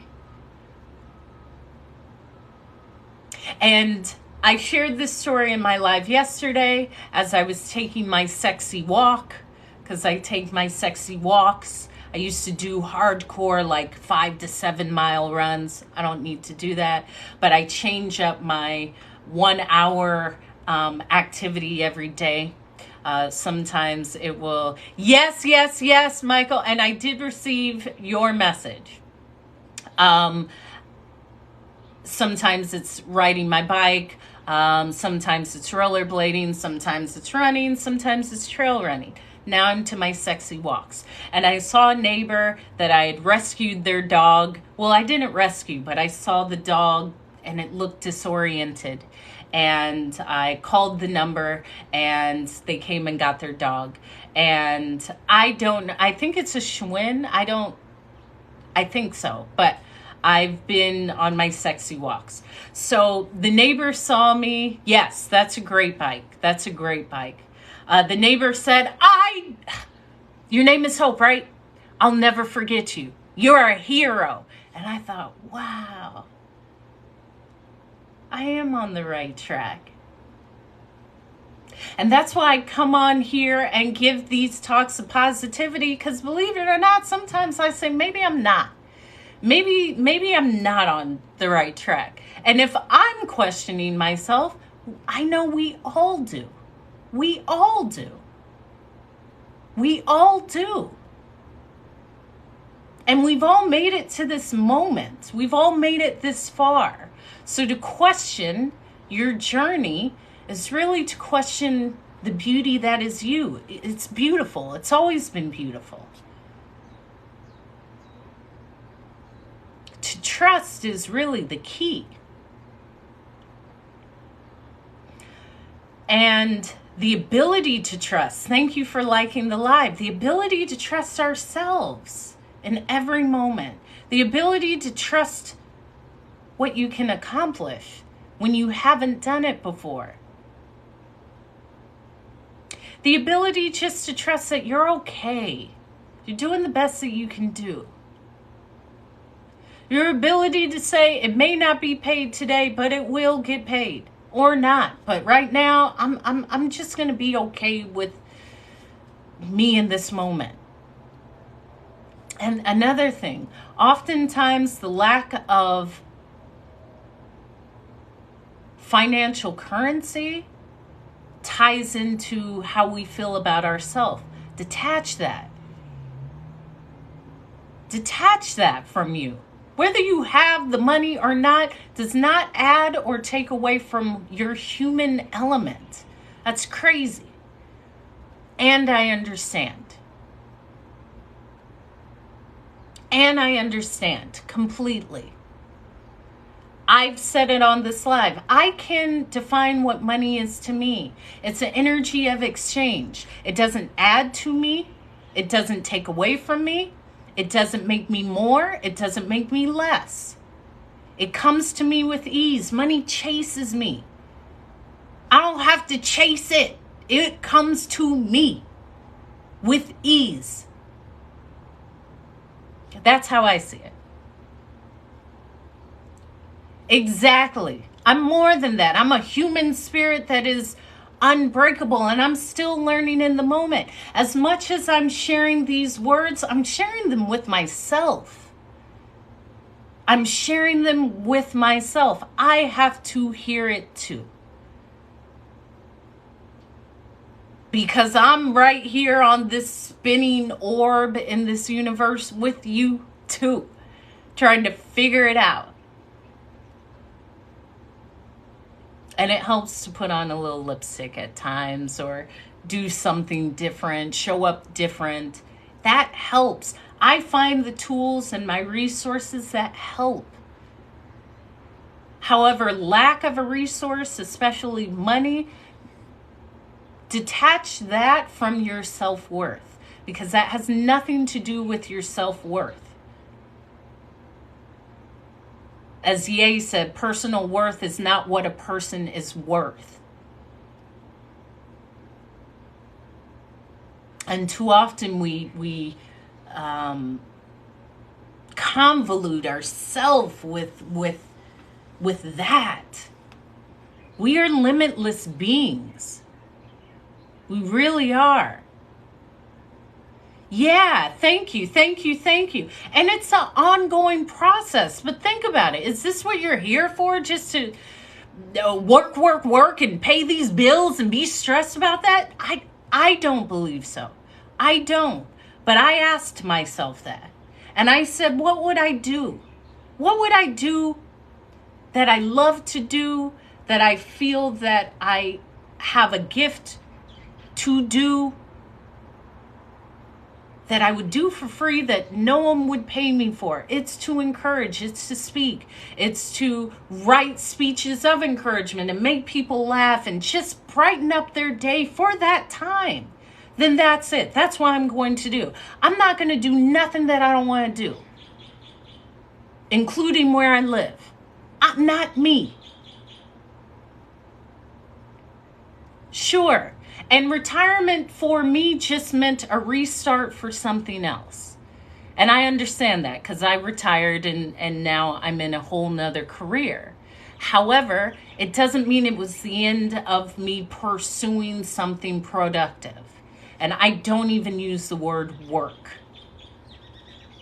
And I shared this story in my live yesterday as I was taking my sexy walk, because I take my sexy walks. I used to do hardcore, like 5 to 7 mile runs. I don't need to do that, but I change up my 1 hour activity every day. Sometimes it will, yes, Michael. And I did receive your message. Sometimes it's riding my bike. Sometimes it's rollerblading. Sometimes it's running. Sometimes it's trail running. Now I'm to my sexy walks. And I saw a neighbor that I had rescued their dog. Well, I didn't rescue, but I saw the dog and it looked disoriented. And I called the number and they came and got their dog. And I think it's a Schwinn. I think so, but I've been on my sexy walks. So the neighbor saw me. Yes, that's a great bike. That's a great bike. The neighbor said, your name is Hope, right? I'll never forget you. You're a hero. And I thought, wow, I am on the right track. And that's why I come on here and give these talks of positivity, because believe it or not, sometimes I say, maybe I'm not. Maybe I'm not on the right track. And if I'm questioning myself, I know we all do. We all do. We all do. And we've all made it to this moment. We've all made it this far. So to question your journey is really to question the beauty that is you. It's beautiful. It's always been beautiful. To trust is really the key. And the ability to trust, thank you for liking the live, the ability to trust ourselves in every moment, the ability to trust what you can accomplish when you haven't done it before. The ability just to trust that you're okay. You're doing the best that you can do. Your ability to say it may not be paid today, but it will get paid, or not. But right now, I'm just going to be okay with me in this moment. And another thing, oftentimes the lack of financial currency ties into how we feel about ourselves. Detach that. Detach that from you. Whether you have the money or not does not add or take away from your human element. That's crazy. And I understand. And I understand completely. I've said it on this live. I can define what money is to me. It's an energy of exchange. It doesn't add to me. It doesn't take away from me. It doesn't make me more. It doesn't make me less. It comes to me with ease. Money chases me. I don't have to chase it. It comes to me with ease. That's how I see it. Exactly. I'm more than that. I'm a human spirit that is unbreakable, and I'm still learning in the moment. As much as I'm sharing these words, I'm sharing them with myself. I'm sharing them with myself. I have to hear it too. Because I'm right here on this spinning orb in this universe with you too, trying to figure it out. And it helps to put on a little lipstick at times or do something different, show up different. That helps. I find the tools and my resources that help. However, lack of a resource, especially money, detach that from your self-worth, because that has nothing to do with your self-worth. As Ye said, personal worth is not what a person is worth. And too often we convolute ourselves with that. We are limitless beings. We really are. Yeah, thank you, thank you, thank you. And it's an ongoing process. But think about it. Is this what you're here for? Just to work, work, work and pay these bills and be stressed about that? I don't believe so. I don't. But I asked myself that. And I said, what would I do? What would I do that I love to do, that I feel that I have a gift to do, that I would do for free, that no one would pay me for? It's to encourage, it's to speak, it's to write speeches of encouragement and make people laugh and just brighten up their day for that time. Then that's it. That's what I'm going to do. I'm not going to do nothing that I don't want to do, including where I live. I'm not me. Sure. And retirement for me just meant a restart for something else. And I understand that because I retired and now I'm in a whole nother career. However, it doesn't mean it was the end of me pursuing something productive. And I don't even use the word work.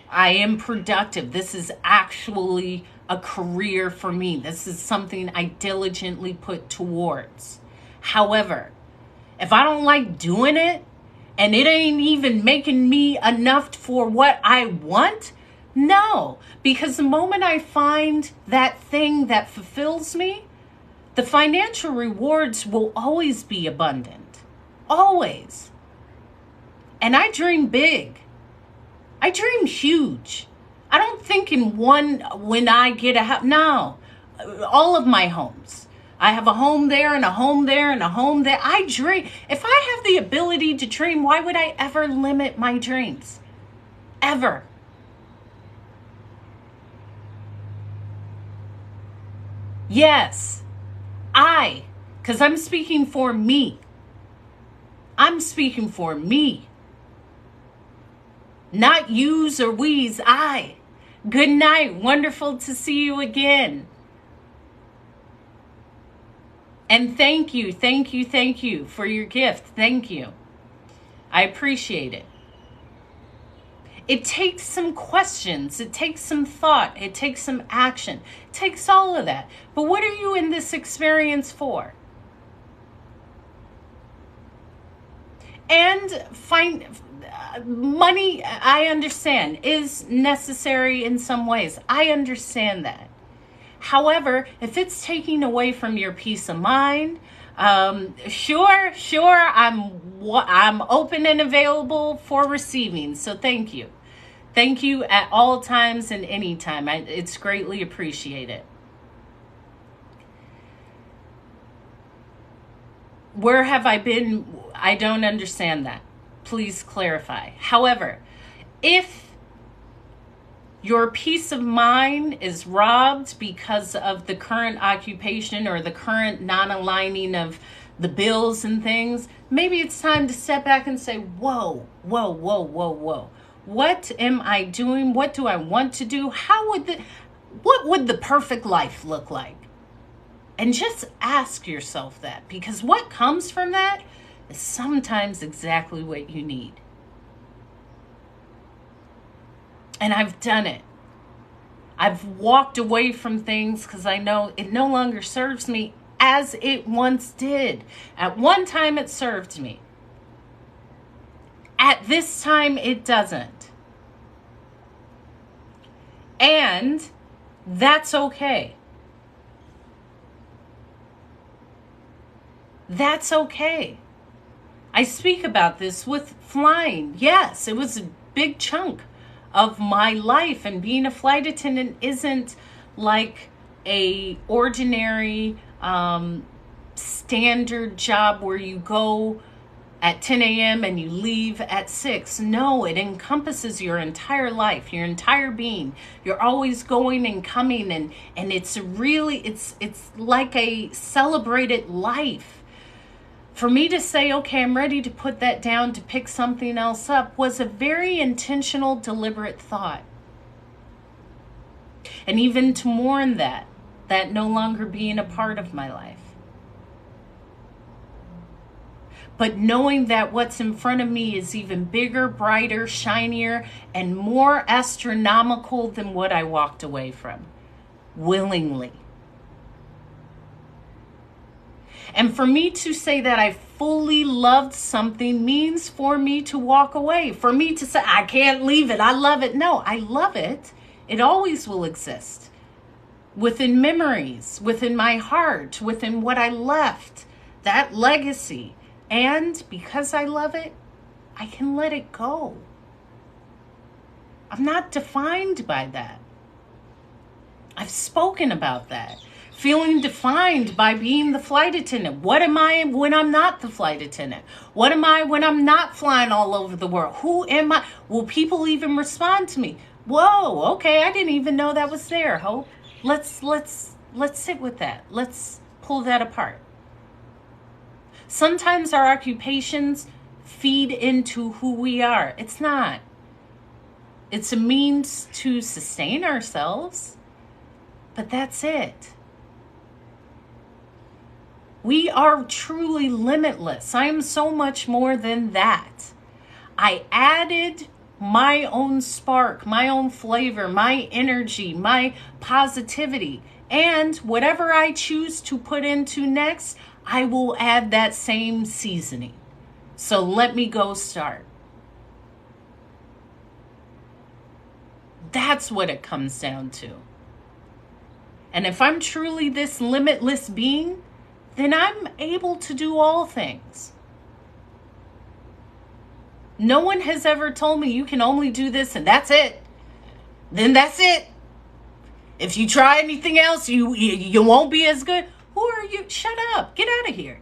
I am productive. This is actually a career for me. This is something I diligently put towards. However, if I don't like doing it and it ain't even making me enough for what I want, no. Because the moment I find that thing that fulfills me, the financial rewards will always be abundant. Always. And I dream big. I dream huge. I don't think in one, when I get a house. No. All of my homes. I have a home there and a home there and a home there. I dream. If I have the ability to dream, why would I ever limit my dreams? Ever. Yes. Because I'm speaking for me. I'm speaking for me. Not yous or we's, I. Good night. Wonderful to see you again. And thank you, thank you, thank you for your gift. Thank you. I appreciate it. It takes some questions. It takes some thought. It takes some action. It takes all of that. But what are you in this experience for? And money, I understand, is necessary in some ways. I understand that. However, if it's taking away from your peace of mind, sure, I'm open and available for receiving. So thank you. Thank you at all times and any time. It's greatly appreciated. Where have I been? I don't understand that. Please clarify. However, if your peace of mind is robbed because of the current occupation or the current non-aligning of the bills and things, maybe it's time to step back and say, whoa. What am I doing? What do I want to do? What would the perfect life look like? And just ask yourself that, because what comes from that is sometimes exactly what you need. And I've done it. I've walked away from things because I know it no longer serves me as it once did. At one time it served me. At this time it doesn't. And that's okay. That's okay. I speak about this with flying. Yes, it was a big chunk of my life, and being a flight attendant isn't like a ordinary standard job where you go at 10 a.m. and you leave at 6. No, it encompasses your entire life, your entire being. You're always going and coming, and it's really, it's like a celebrated life. For me to say, okay, I'm ready to put that down to pick something else up, was a very intentional, deliberate thought. And even to mourn that no longer being a part of my life. but knowing that what's in front of me is even bigger, brighter, shinier, and more astronomical than what I walked away from willingly. And for me to say that I fully loved something means for me to walk away, for me to say, I can't leave it, I love it. No, I love it. It always will exist within memories, within my heart, within what I left, that legacy. And because I love it, I can let it go. I'm not defined by that. I've spoken about that. Feeling defined by being the flight attendant. What am I when I'm not the flight attendant? What am I when I'm not flying all over the world? Who am I? Will people even respond to me? Whoa, okay, I didn't even know that was there, Hope. Let's sit with that. Let's pull that apart. Sometimes our occupations feed into who we are. It's not. It's a means to sustain ourselves, but that's it. We are truly limitless. I am so much more than that. I added my own spark, my own flavor, my energy, my positivity, and whatever I choose to put into next, I will add that same seasoning. So let me go start. That's what it comes down to. And if I'm truly this limitless being, then I'm able to do all things. No one has ever told me you can only do this and that's it. Then that's it. If you try anything else, you won't be as good. Who are you? Shut up. Get out of here.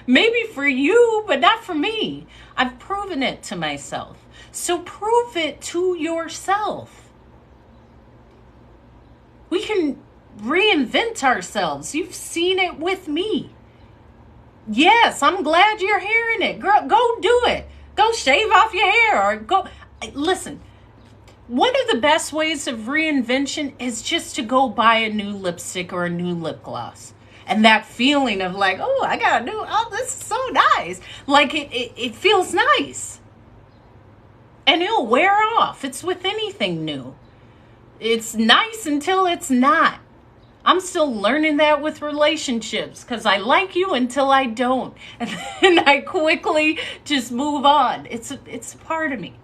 Maybe for you, but not for me. I've proven it to myself. So prove it to yourself. We can reinvent ourselves. You've seen it with me. Yes, I'm glad you're hearing it. Girl, go do it. Go shave off your hair or go. Listen, one of the best ways of reinvention is just to go buy a new lipstick or a new lip gloss. And that feeling of like, oh, I got a new, oh, this is so nice. Like it feels nice. And it'll wear off. It's with anything new. It's nice until it's not. I'm still learning that with relationships because I like you until I don't. And then I quickly just move on. It's a part of me.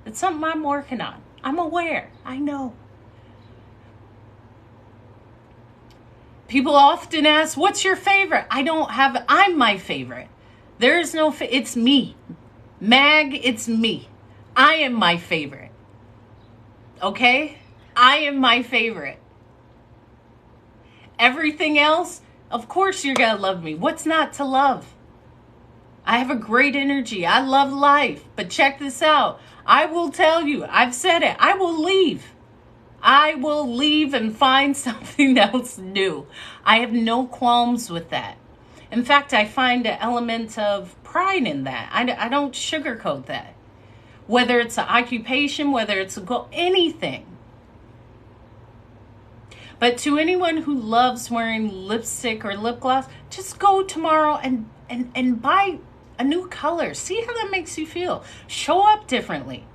It's something I'm working on. I'm aware. I know. People often ask, what's your favorite? I'm my favorite. There's no, it's me. Mag, it's me. I am my favorite. Okay? I am my favorite. Everything else, of course you're going to love me. What's not to love? I have a great energy. I love life. But check this out. I will tell you, I've said it, I will leave. I will leave and find something else new. I have no qualms with that. In fact, I find an element of pride in that. I don't sugarcoat that. Whether it's an occupation, whether it's a goal, anything. But to anyone who loves wearing lipstick or lip gloss, just go tomorrow and buy a new color. See how that makes you feel. Show up differently.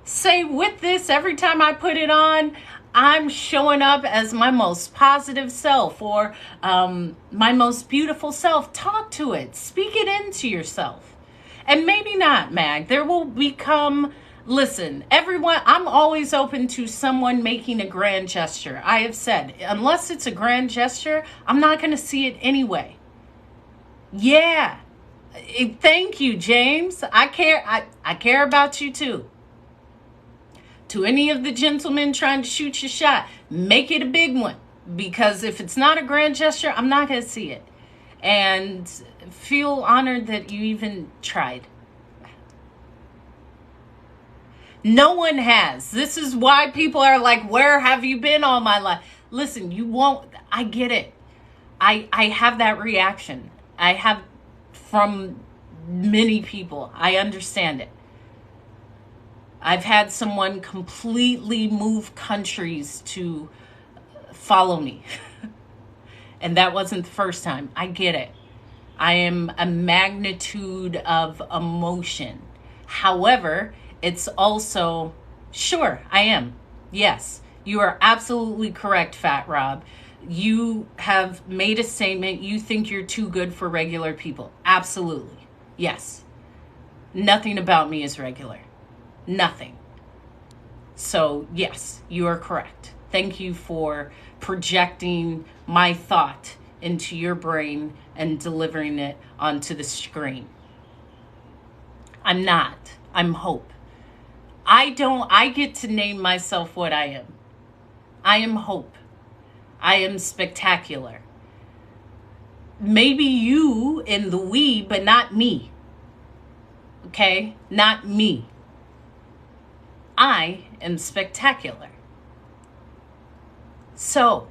Say with this, every time I put it on, I'm showing up as my most positive self or my most beautiful self. Talk to it. Speak it into yourself. And maybe not, Mag. There will become... Listen, everyone, I'm always open to someone making a grand gesture. I have said, unless it's a grand gesture, I'm not going to see it anyway. Yeah. Thank you, James. I care about you too. To any of the gentlemen trying to shoot your shot, make it a big one. Because if it's not a grand gesture, I'm not going to see it. And feel honored that you even tried. No one has. This is why people are like, where have you been all my life? Listen, you won't. I get it. I have that reaction. I have from many people. I understand it. I've had someone completely move countries to follow me. And that wasn't the first time. I get it. I am a magnitude of emotion. However, it's also, sure, I am. Yes, you are absolutely correct, Fat Rob. You have made a statement. You think you're too good for regular people. Absolutely. Yes. Nothing about me is regular. Nothing. So, yes, you are correct. Thank you for projecting my thought into your brain and delivering it onto the screen. I'm not. I'm Hope. I get to name myself what I am. I am Hope. I am spectacular. Maybe you in the we, but not me. Okay? Not me. I am spectacular. So,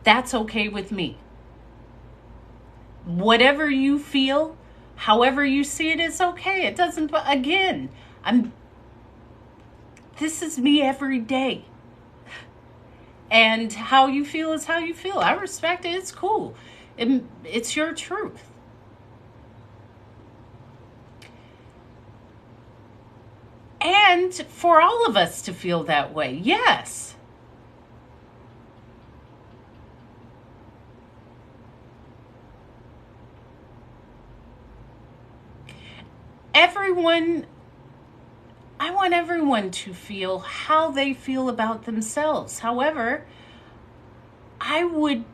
that's okay with me. Whatever you feel, however you see it, is okay. It doesn't, again, this is me every day. And how you feel is how you feel. I respect it. It's cool. It's your truth. And for all of us to feel that way, yes. I want everyone to feel how they feel about themselves. However, I would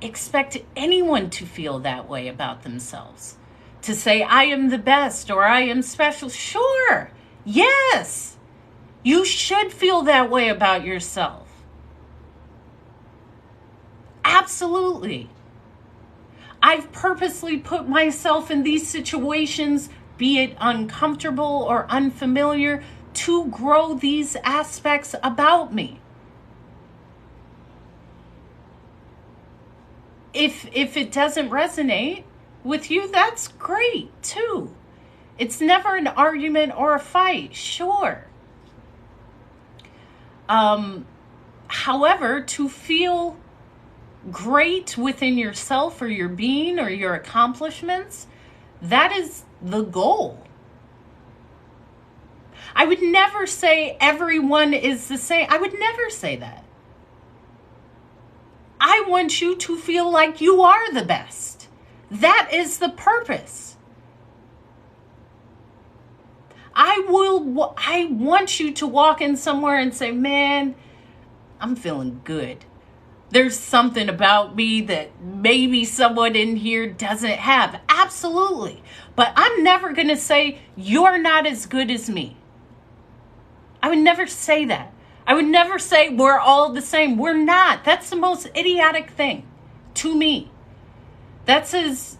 expect anyone to feel that way about themselves. To say, I am the best or I am special. Sure, yes, you should feel that way about yourself. Absolutely. I've purposely put myself in these situations, be it uncomfortable or unfamiliar, to grow these aspects about me. If it doesn't resonate with you, that's great too. It's never an argument or a fight, sure. However, to feel great within yourself or your being or your accomplishments, that is the goal. I would never say everyone is the same. I would never say that. I want you to feel like you are the best. That is the purpose. I want you to walk in somewhere and say, man, I'm feeling good. There's something about me that maybe someone in here doesn't have. Absolutely. But I'm never going to say, you're not as good as me. I would never say that. I would never say we're all the same. We're not. That's the most idiotic thing to me. That's as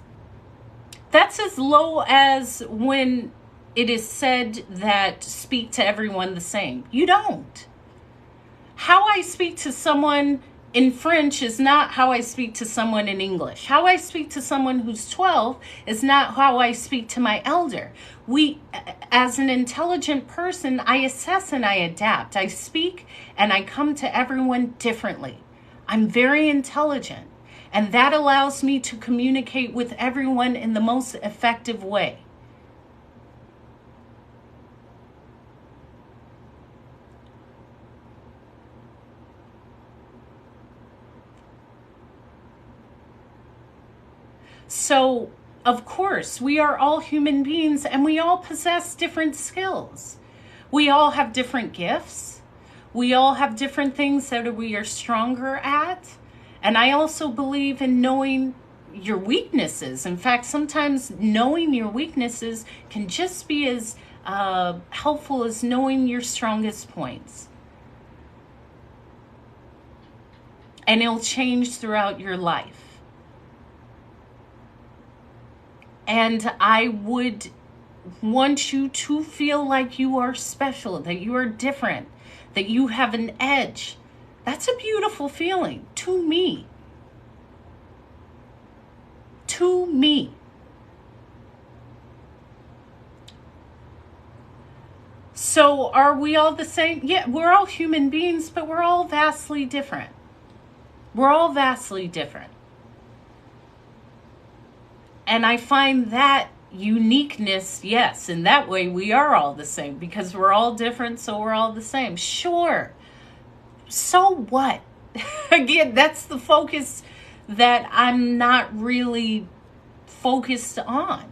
low as when it is said that speak to everyone the same. You don't. How I speak to someone in French is not how I speak to someone in English. How I speak to someone who's 12 is not how I speak to my elder. As an intelligent person, I assess and I adapt. I speak and I come to everyone differently. I'm very intelligent, and that allows me to communicate with everyone in the most effective way. So, of course, we are all human beings and we all possess different skills. We all have different gifts. We all have different things that we are stronger at. And I also believe in knowing your weaknesses. In fact, sometimes knowing your weaknesses can just be as helpful as knowing your strongest points. And it'll change throughout your life. And I would want you to feel like you are special, that you are different, that you have an edge. That's a beautiful feeling to me. To me. So are we all the same? Yeah, we're all human beings, but we're all vastly different. We're all vastly different. And I find that uniqueness, yes, in that way we are all the same because we're all different, so we're all the same. Sure. So what? Again, that's the focus that I'm not really focused on.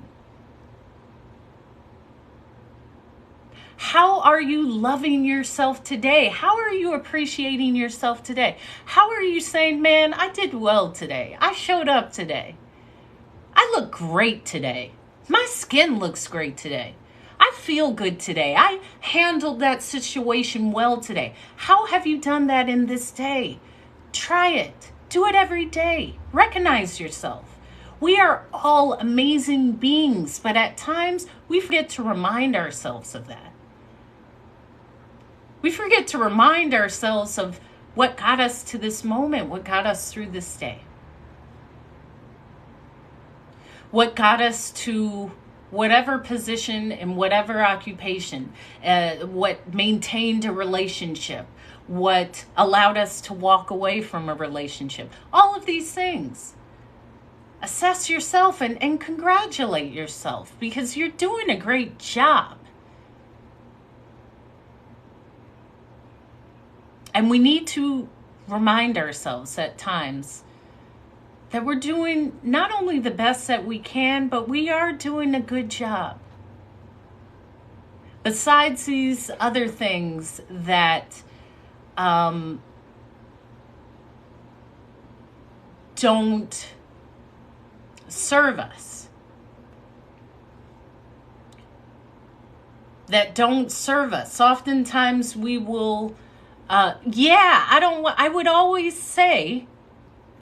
How are you loving yourself today? How are you appreciating yourself today? How are you saying, man, I did well today. I showed up today. I look great today. My skin looks great today. I feel good today. I handled that situation well today. How have you done that in this day? Try it. Do it every day. Recognize yourself. We are all amazing beings, but at times we forget to remind ourselves of that. We forget to remind ourselves of what got us to this moment, what got us through this day. What got us to whatever position in whatever occupation, what maintained a relationship, what allowed us to walk away from a relationship. All of these things. Assess yourself and congratulate yourself because you're doing a great job. And we need to remind ourselves at times that we're doing not only the best that we can, but we are doing a good job. Besides these other things that don't serve us, oftentimes we will, I would always say,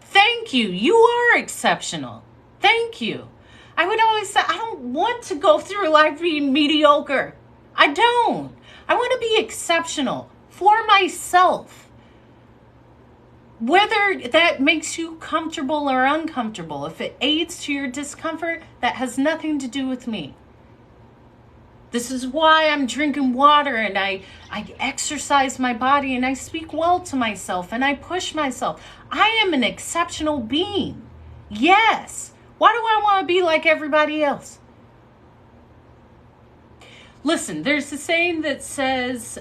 thank you. You are exceptional. Thank you. I would always say, I don't want to go through life being mediocre. I don't. I want to be exceptional for myself. Whether that makes you comfortable or uncomfortable, if it aids to your discomfort, that has nothing to do with me. This is why I'm drinking water and I exercise my body and I speak well to myself and I push myself. I am an exceptional being. Yes. Why do I want to be like everybody else? Listen, there's a saying that says,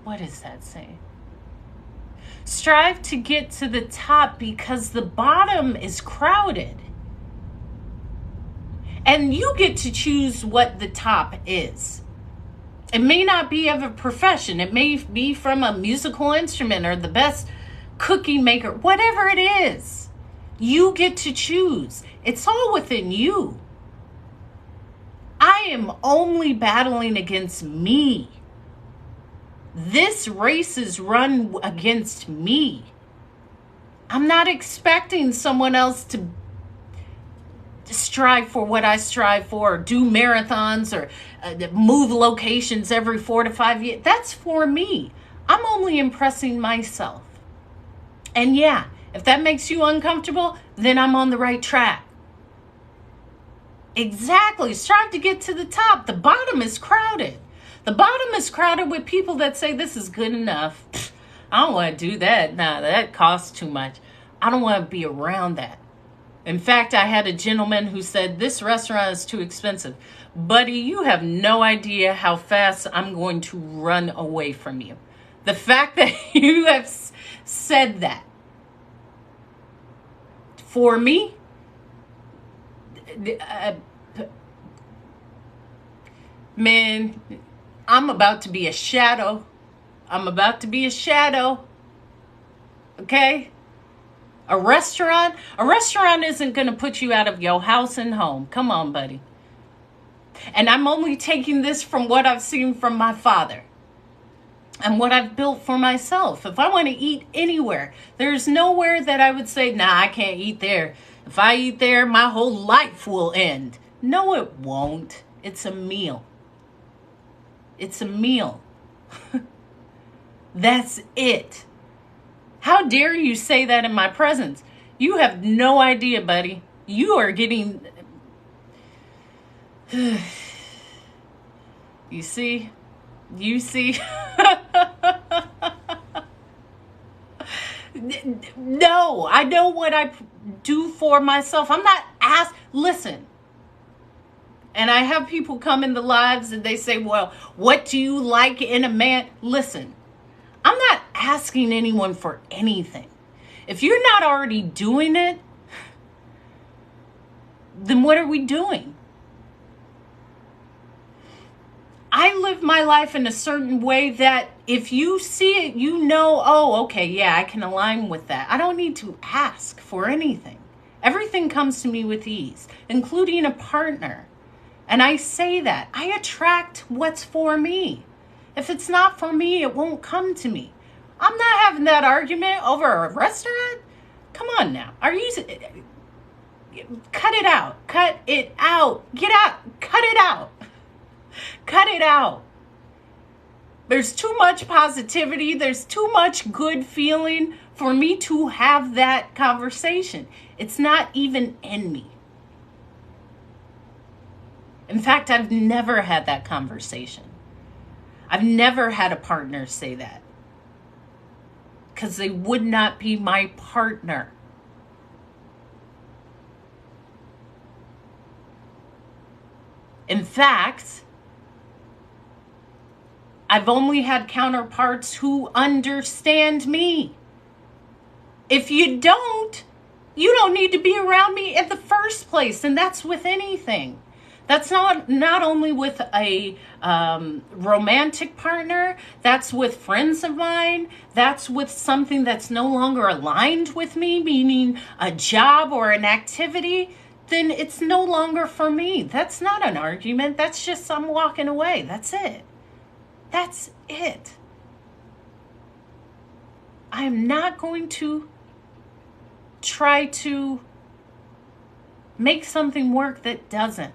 what is that saying? Strive to get to the top because the bottom is crowded. And you get to choose what the top is. It may not be of a profession. It may be from a musical instrument or the best cookie maker. Whatever it is, you get to choose. It's all within you. I am only battling against me. This race is run against me. I'm not expecting someone else to strive for what I strive for, or do marathons, or move locations every 4 to 5 years. That's for me. I'm only impressing myself. And yeah, if that makes you uncomfortable, then I'm on the right track. Exactly. Strive to get to the top. The bottom is crowded. The bottom is crowded with people that say this is good enough. Pfft, I don't want to do that. Nah, that costs too much. I don't want to be around that. In fact, I had a gentleman who said, this restaurant is too expensive. Buddy, you have no idea how fast I'm going to run away from you. The fact that you have said that, for me, man, I'm about to be a shadow. Okay? A restaurant isn't going to put you out of your house and home. Come on, buddy. And I'm only taking this from what I've seen from my father and what I've built for myself. If I want to eat anywhere, there's nowhere that I would say, nah, I can't eat there. If I eat there, my whole life will end. No, it won't. It's a meal. It's a meal. That's it. How dare you say that in my presence? You have no idea, buddy. You are getting... You see? No, I know what I do for myself. I'm not asked. Listen, and I have people come in the lives and they say, well, what do you like in a man? Listen, I'm not asking anyone for anything. If you're not already doing it, then what are we doing? I live my life in a certain way that if you see it, you know, oh, okay, yeah, I can align with that. I don't need to ask for anything. Everything comes to me with ease, including a partner. And I say that. I attract what's for me. If it's not for me, it won't come to me. I'm not having that argument over a restaurant. Come on now. Cut it out. Cut it out. Get out. Cut it out. Cut it out. There's too much positivity. There's too much good feeling for me to have that conversation. It's not even in me. In fact, I've never had that conversation. I've never had a partner say that. Because they would not be my partner. In fact, I've only had counterparts who understand me. If you don't need to be around me in the first place. And that's with anything. That's not only with a romantic partner, that's with friends of mine, that's with something that's no longer aligned with me, meaning a job or an activity, then it's no longer for me. That's not an argument. That's just I'm walking away. That's it. That's it. I am not going to try to make something work that doesn't.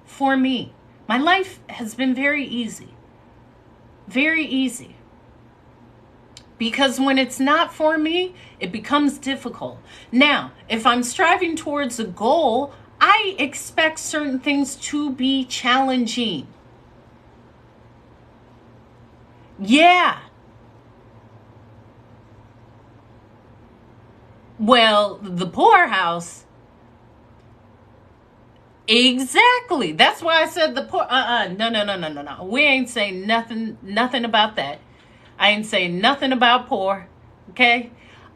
For me, my life has been very easy. Very easy. Because when it's not for me, it becomes difficult. Now, if I'm striving towards a goal, I expect certain things to be challenging. Yeah. Well, the poorhouse. Exactly. That's why I said the poor. No. We ain't saying nothing about that. I ain't saying nothing about poor. Okay?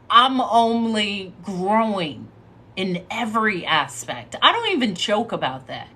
I'm only growing in every aspect. I don't even joke about that.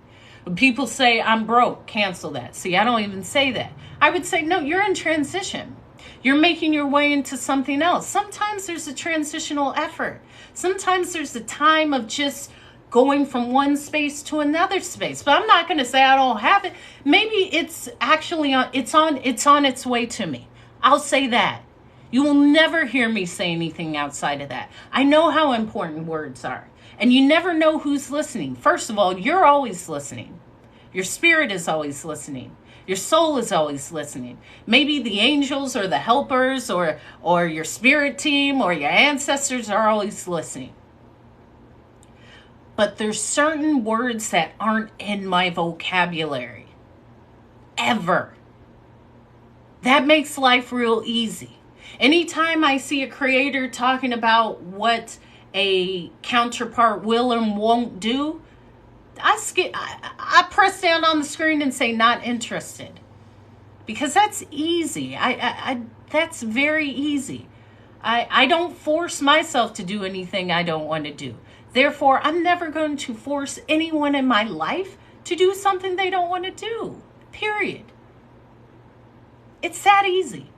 When people say I'm broke, cancel that. See, I don't even say that. I would say, no, you're in transition. You're making your way into something else. Sometimes there's a transitional effort. Sometimes there's a time of just going from one space to another space. But I'm not going to say I don't have it. Maybe it's actually on its way to me. I'll say that. You will never hear me say anything outside of that. I know how important words are. And you never know who's listening. First of all, you're always listening. Your spirit is always listening. Your soul is always listening. Maybe the angels or the helpers or your spirit team or your ancestors are always listening. But there's certain words that aren't in my vocabulary. Ever. That makes life real easy. Anytime I see a creator talking about what a counterpart will and won't do, I press down on the screen and say not interested. Because that's easy. That's very easy. I don't force myself to do anything I don't want to do. Therefore, I'm never going to force anyone in my life to do something they don't want to do. Period. It's that easy.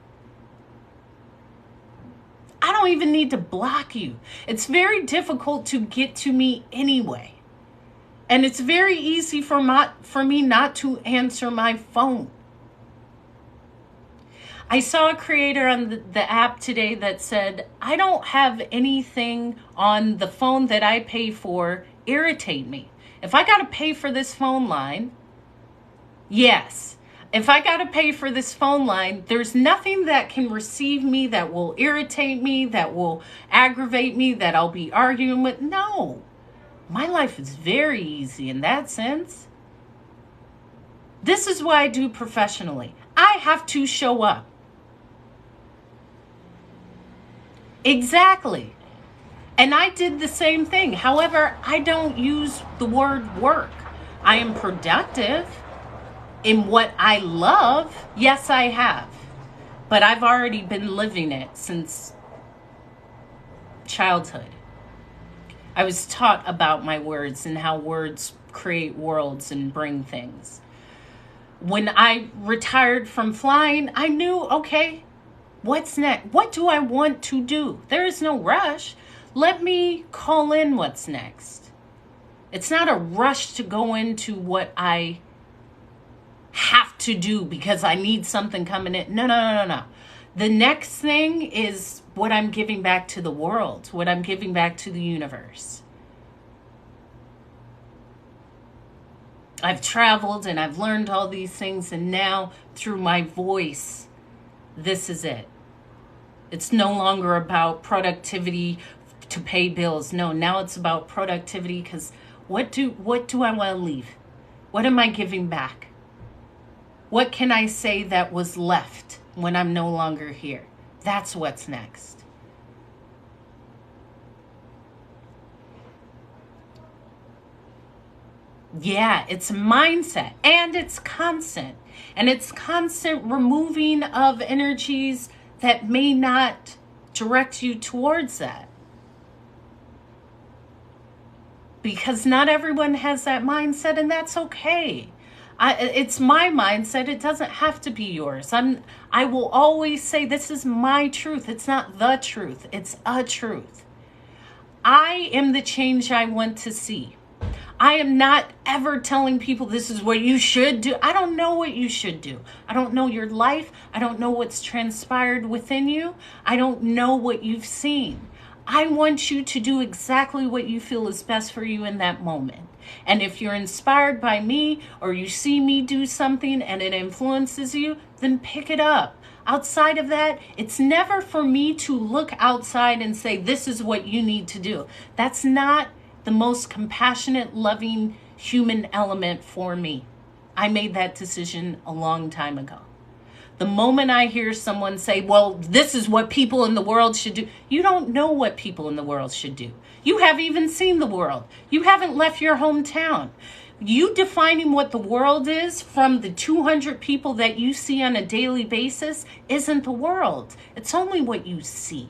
I don't even need to block you. It's very difficult to get to me anyway. And it's very easy for me not to answer my phone. I saw a creator on the app today that said, I don't have anything on the phone that I pay for irritate me. If I got to pay for this phone line, yes. If I got to pay for this phone line, there's nothing that can receive me that will irritate me, that will aggravate me, that I'll be arguing with. No. My life is very easy in that sense. This is what I do professionally. I have to show up. Exactly. And I did the same thing. However, I don't use the word work. I am productive in what I love. Yes, I have. But I've already been living it since childhood. I was taught about my words and how words create worlds and bring things. When I retired from flying, I knew, okay, what's next? What do I want to do? There is no rush. Let me call in what's next. It's not a rush to go into what I have to do because I need something coming in. No. The next thing is what I'm giving back to the world, what I'm giving back to the universe. I've traveled and I've learned all these things, and now through my voice, this is it. It's no longer about productivity to pay bills. No, now it's about productivity because what do I want to leave? What am I giving back? What can I say that was left when I'm no longer here? That's what's next. Yeah, it's mindset, and it's constant. And it's constant removing of energies that may not direct you towards that. Because not everyone has that mindset, and that's okay. It's my mindset. It doesn't have to be yours. I will always say this is my truth. It's not the truth. It's a truth. I am the change I want to see. I am not ever telling people this is what you should do. I don't know what you should do. I don't know your life. I don't know what's transpired within you. I don't know what you've seen. I want you to do exactly what you feel is best for you in that moment. And if you're inspired by me or you see me do something and it influences you, then pick it up. Outside of that, it's never for me to look outside and say, this is what you need to do. That's not the most compassionate, loving human element for me. I made that decision a long time ago. The moment I hear someone say, well, this is what people in the world should do, you don't know what people in the world should do. You haven't even seen the world. You haven't left your hometown. You defining what the world is from the 200 people that you see on a daily basis isn't the world. It's only what you see.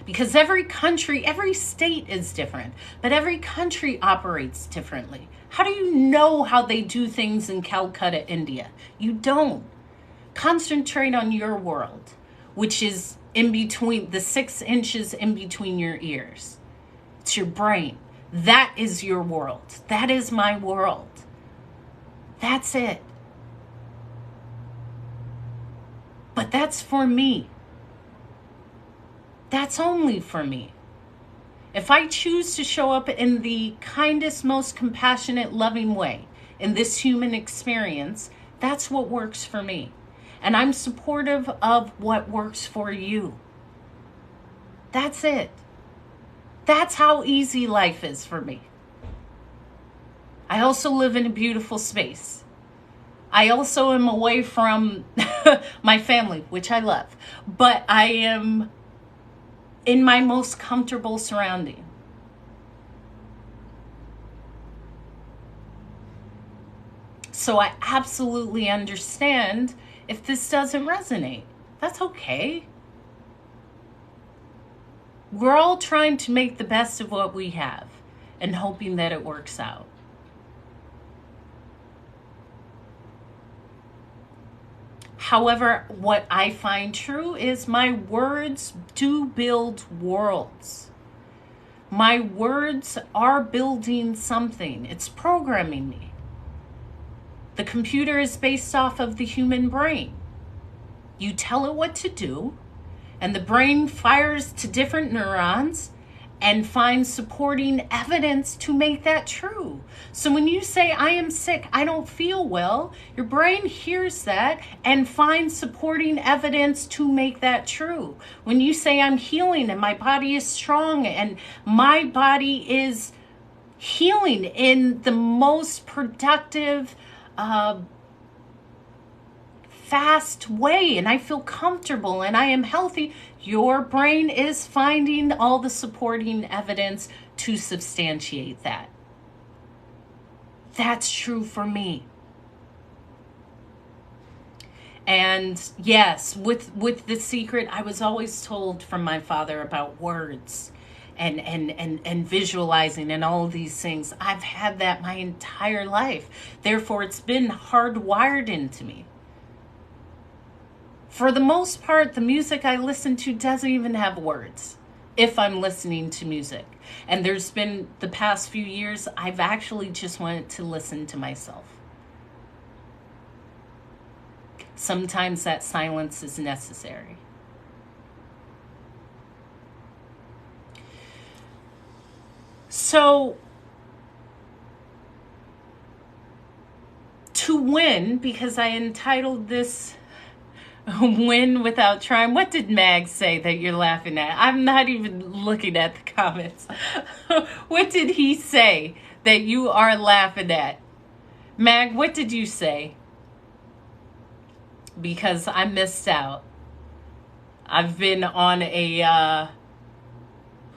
Because every country, every state is different, but every country operates differently. How do you know how they do things in Calcutta, India? You don't. Concentrate on your world, which is in between the 6 inches in between your ears. It's your brain. That is your world. That is my world. That's it. But that's for me. That's only for me. If I choose to show up in the kindest, most compassionate, loving way in this human experience, that's what works for me. And I'm supportive of what works for you. That's it. That's how easy life is for me. I also live in a beautiful space. I also am away from my family, which I love. But I am in my most comfortable surrounding. So I absolutely understand if this doesn't resonate. That's okay. We're all trying to make the best of what we have and hoping that it works out. However, what I find true is my words do build worlds. My words are building something. It's programming me. The computer is based off of the human brain. You tell it what to do, and the brain fires to different neurons and finds supporting evidence to make that true. So when you say, I am sick, I don't feel well, your brain hears that and finds supporting evidence to make that true. When you say, I'm healing and my body is strong and my body is healing in the most productive fast way and I feel comfortable and I am healthy, your brain is finding all the supporting evidence to substantiate that. That's true for me. And yes, with The Secret, I was always told from my father about words and visualizing and all of these things. I've had that my entire life. Therefore, it's been hardwired into me. For the most part, the music I listen to doesn't even have words if I'm listening to music. And there's been the past few years, I've actually just wanted to listen to myself. Sometimes that silence is necessary. So, to win, because I entitled this Win Without Trying. What did Mag say that you're laughing at? I'm not even looking at the comments. What did he say that you are laughing at? Mag, what did you say? Because I missed out. I've been on a,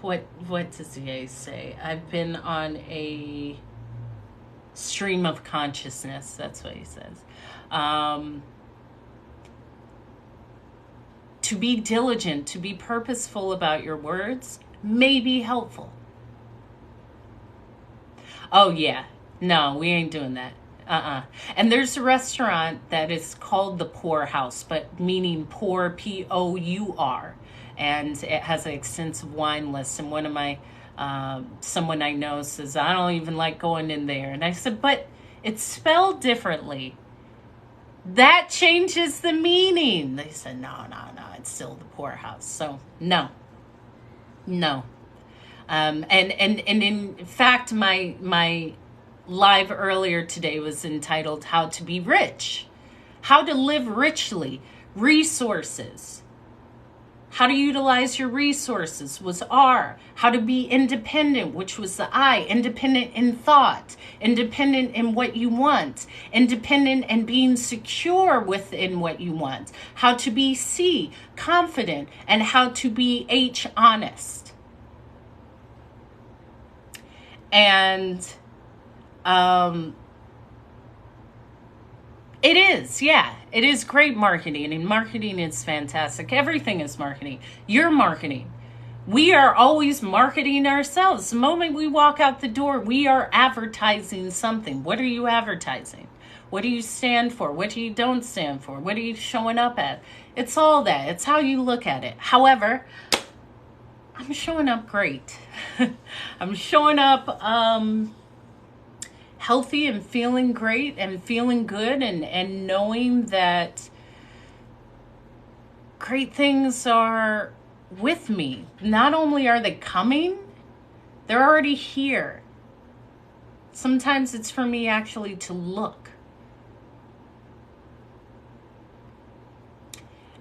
what does he say? I've been on a stream of consciousness. That's what he says. To be diligent, to be purposeful about your words may be helpful. Oh yeah, no, we ain't doing that. And there's a restaurant that is called the Pour House, but meaning poor, P-O-U-R. And it has an extensive wine list. And one of my, someone I know says, I don't even like going in there. And I said, but it's spelled differently. That changes the meaning. They said, no, it's still the Pour House. So no. And in fact, my live earlier today was entitled How to Be Rich. How to live richly. Resources. How to utilize your resources was R. How to be independent, which was the I. Independent in thought. Independent in what you want. Independent and being secure within what you want. How to be C. Confident. And how to be H. Honest. And it is, yeah. It is great marketing, and marketing is fantastic. Everything is marketing. You're marketing. We are always marketing ourselves. The moment we walk out the door, we are advertising something. What are you advertising? What do you stand for? What do you don't stand for? What are you showing up at? It's all that. It's how you look at it. However, I'm showing up great. I'm showing up healthy and feeling great and feeling good and knowing that great things are with me. Not only are they coming, they're already here. Sometimes it's for me actually to look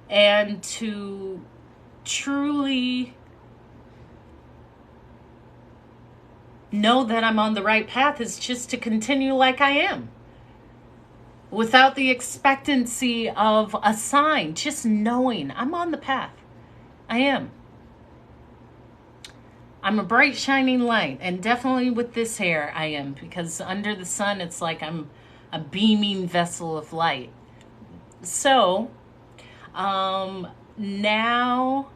and to truly know that I'm on the right path is just to continue like I am. Without the expectancy of a sign, just knowing I'm on the path. I am. I'm a bright shining light, and definitely with this hair I am, because under the sun it's like I'm a beaming vessel of light. So, now,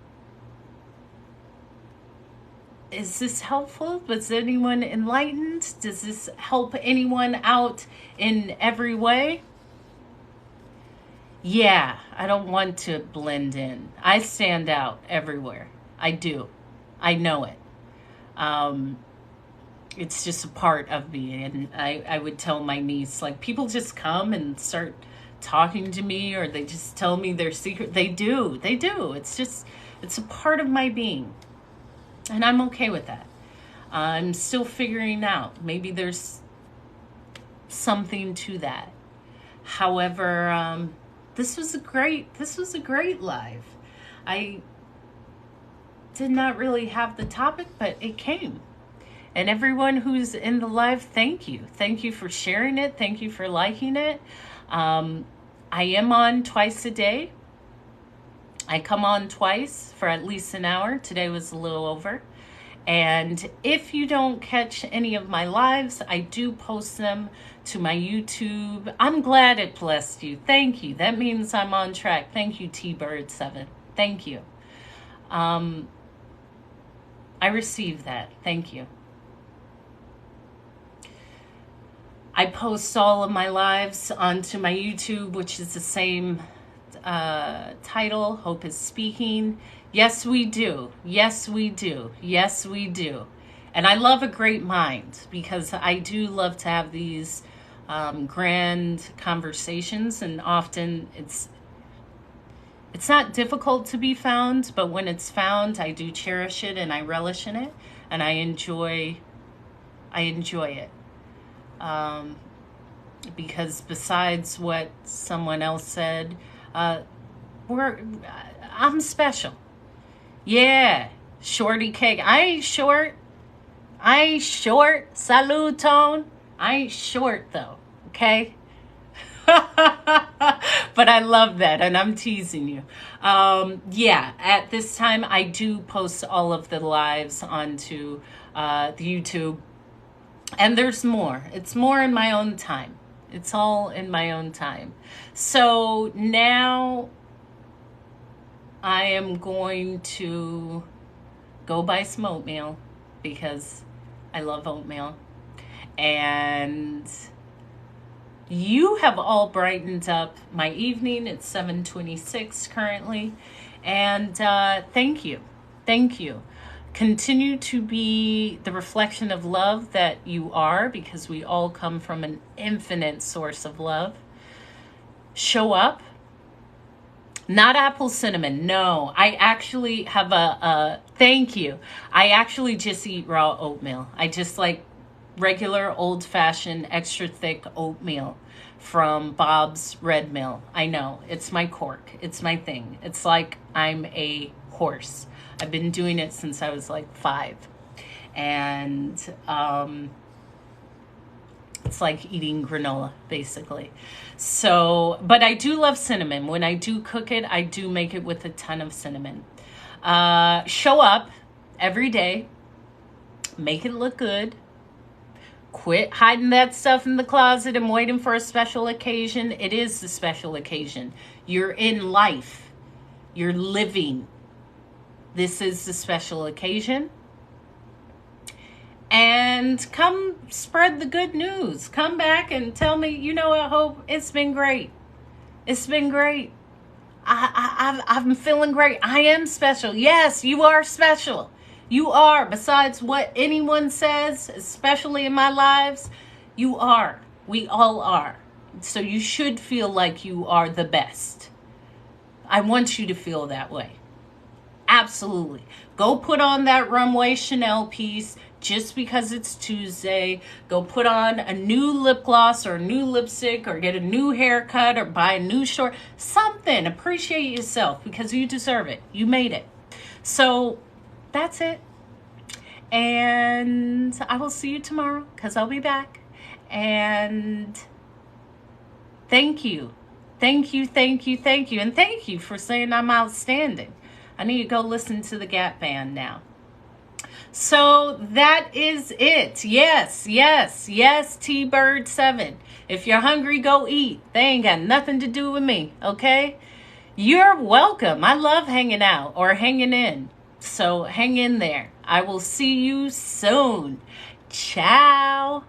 is this helpful? Was anyone enlightened? Does this help anyone out in every way? Yeah, I don't want to blend in. I stand out everywhere. I do. I know it. It's just a part of me. And I would tell my niece, like, people just come and start talking to me, or they just tell me their secret. They do. It's just, it's a part of my being. And I'm okay with that. I'm still figuring out. Maybe there's something to that. However, this was a great live. I did not really have the topic, but it came. And everyone who's in the live, thank you. Thank you for sharing it. Thank you for liking it. I am on twice a day. I come on twice for at least an hour. Today was a little over. And if you don't catch any of my lives, I do post them to my YouTube. I'm glad it blessed you. Thank you. That means I'm on track. Thank you, T-Bird7. Thank you. I received that. Thank you. I post all of my lives onto my YouTube, which is the same title, Hope is Speaking. Yes, we do. Yes, we do. Yes, we do. And I love a great mind, because I do love to have these grand conversations, and often it's not difficult to be found, but when it's found, I do cherish it and I relish in it, and I enjoy it. Because besides what someone else said, I'm special. Yeah, shorty cake. I ain't short. Salute, Tone. I ain't short though, okay? But I love that, and I'm teasing you. Yeah, at this time, I do post all of the lives onto the YouTube. And there's more. It's more in my own time. It's all in my own time. So now I am going to go buy some oatmeal, because I love oatmeal. And you have all brightened up my evening. It's 7:26 currently. And thank you. Thank you. Continue to be the reflection of love that you are, because we all come from an infinite source of love. Show up. Not apple cinnamon. No, I actually have thank you. I actually just eat raw oatmeal. I just like regular old-fashioned extra thick oatmeal from Bob's Red Mill. I know, it's my quirk. It's my thing. It's like I'm a horse. I've been doing it since I was like 5. And it's like eating granola, basically. So, but I do love cinnamon. When I do cook it, I do make it with a ton of cinnamon. Show up every day. Make it look good. Quit hiding that stuff in the closet and waiting for a special occasion. It is the special occasion. You're in life. You're living. This is the special occasion. And come spread the good news. Come back and tell me, you know what, Hope, it's been great. It's been great. I'm feeling great. I am special. Yes, you are special. You are. Besides what anyone says, especially in my lives, you are. We all are. So you should feel like you are the best. I want you to feel that way. Absolutely. Go put on that Runway Chanel piece just because it's Tuesday. Go put on a new lip gloss or a new lipstick, or get a new haircut, or buy a new short. Something. Appreciate yourself, because you deserve it. You made it. So that's it. And I will see you tomorrow, because I'll be back. And thank you. Thank you, thank you, thank you. And thank you for saying I'm outstanding. I need to go listen to the Gap Band now. So that is it. Yes, yes, yes, T-Bird7. If you're hungry, go eat. They ain't got nothing to do with me, okay? You're welcome. I love hanging out or hanging in. So hang in there. I will see you soon. Ciao.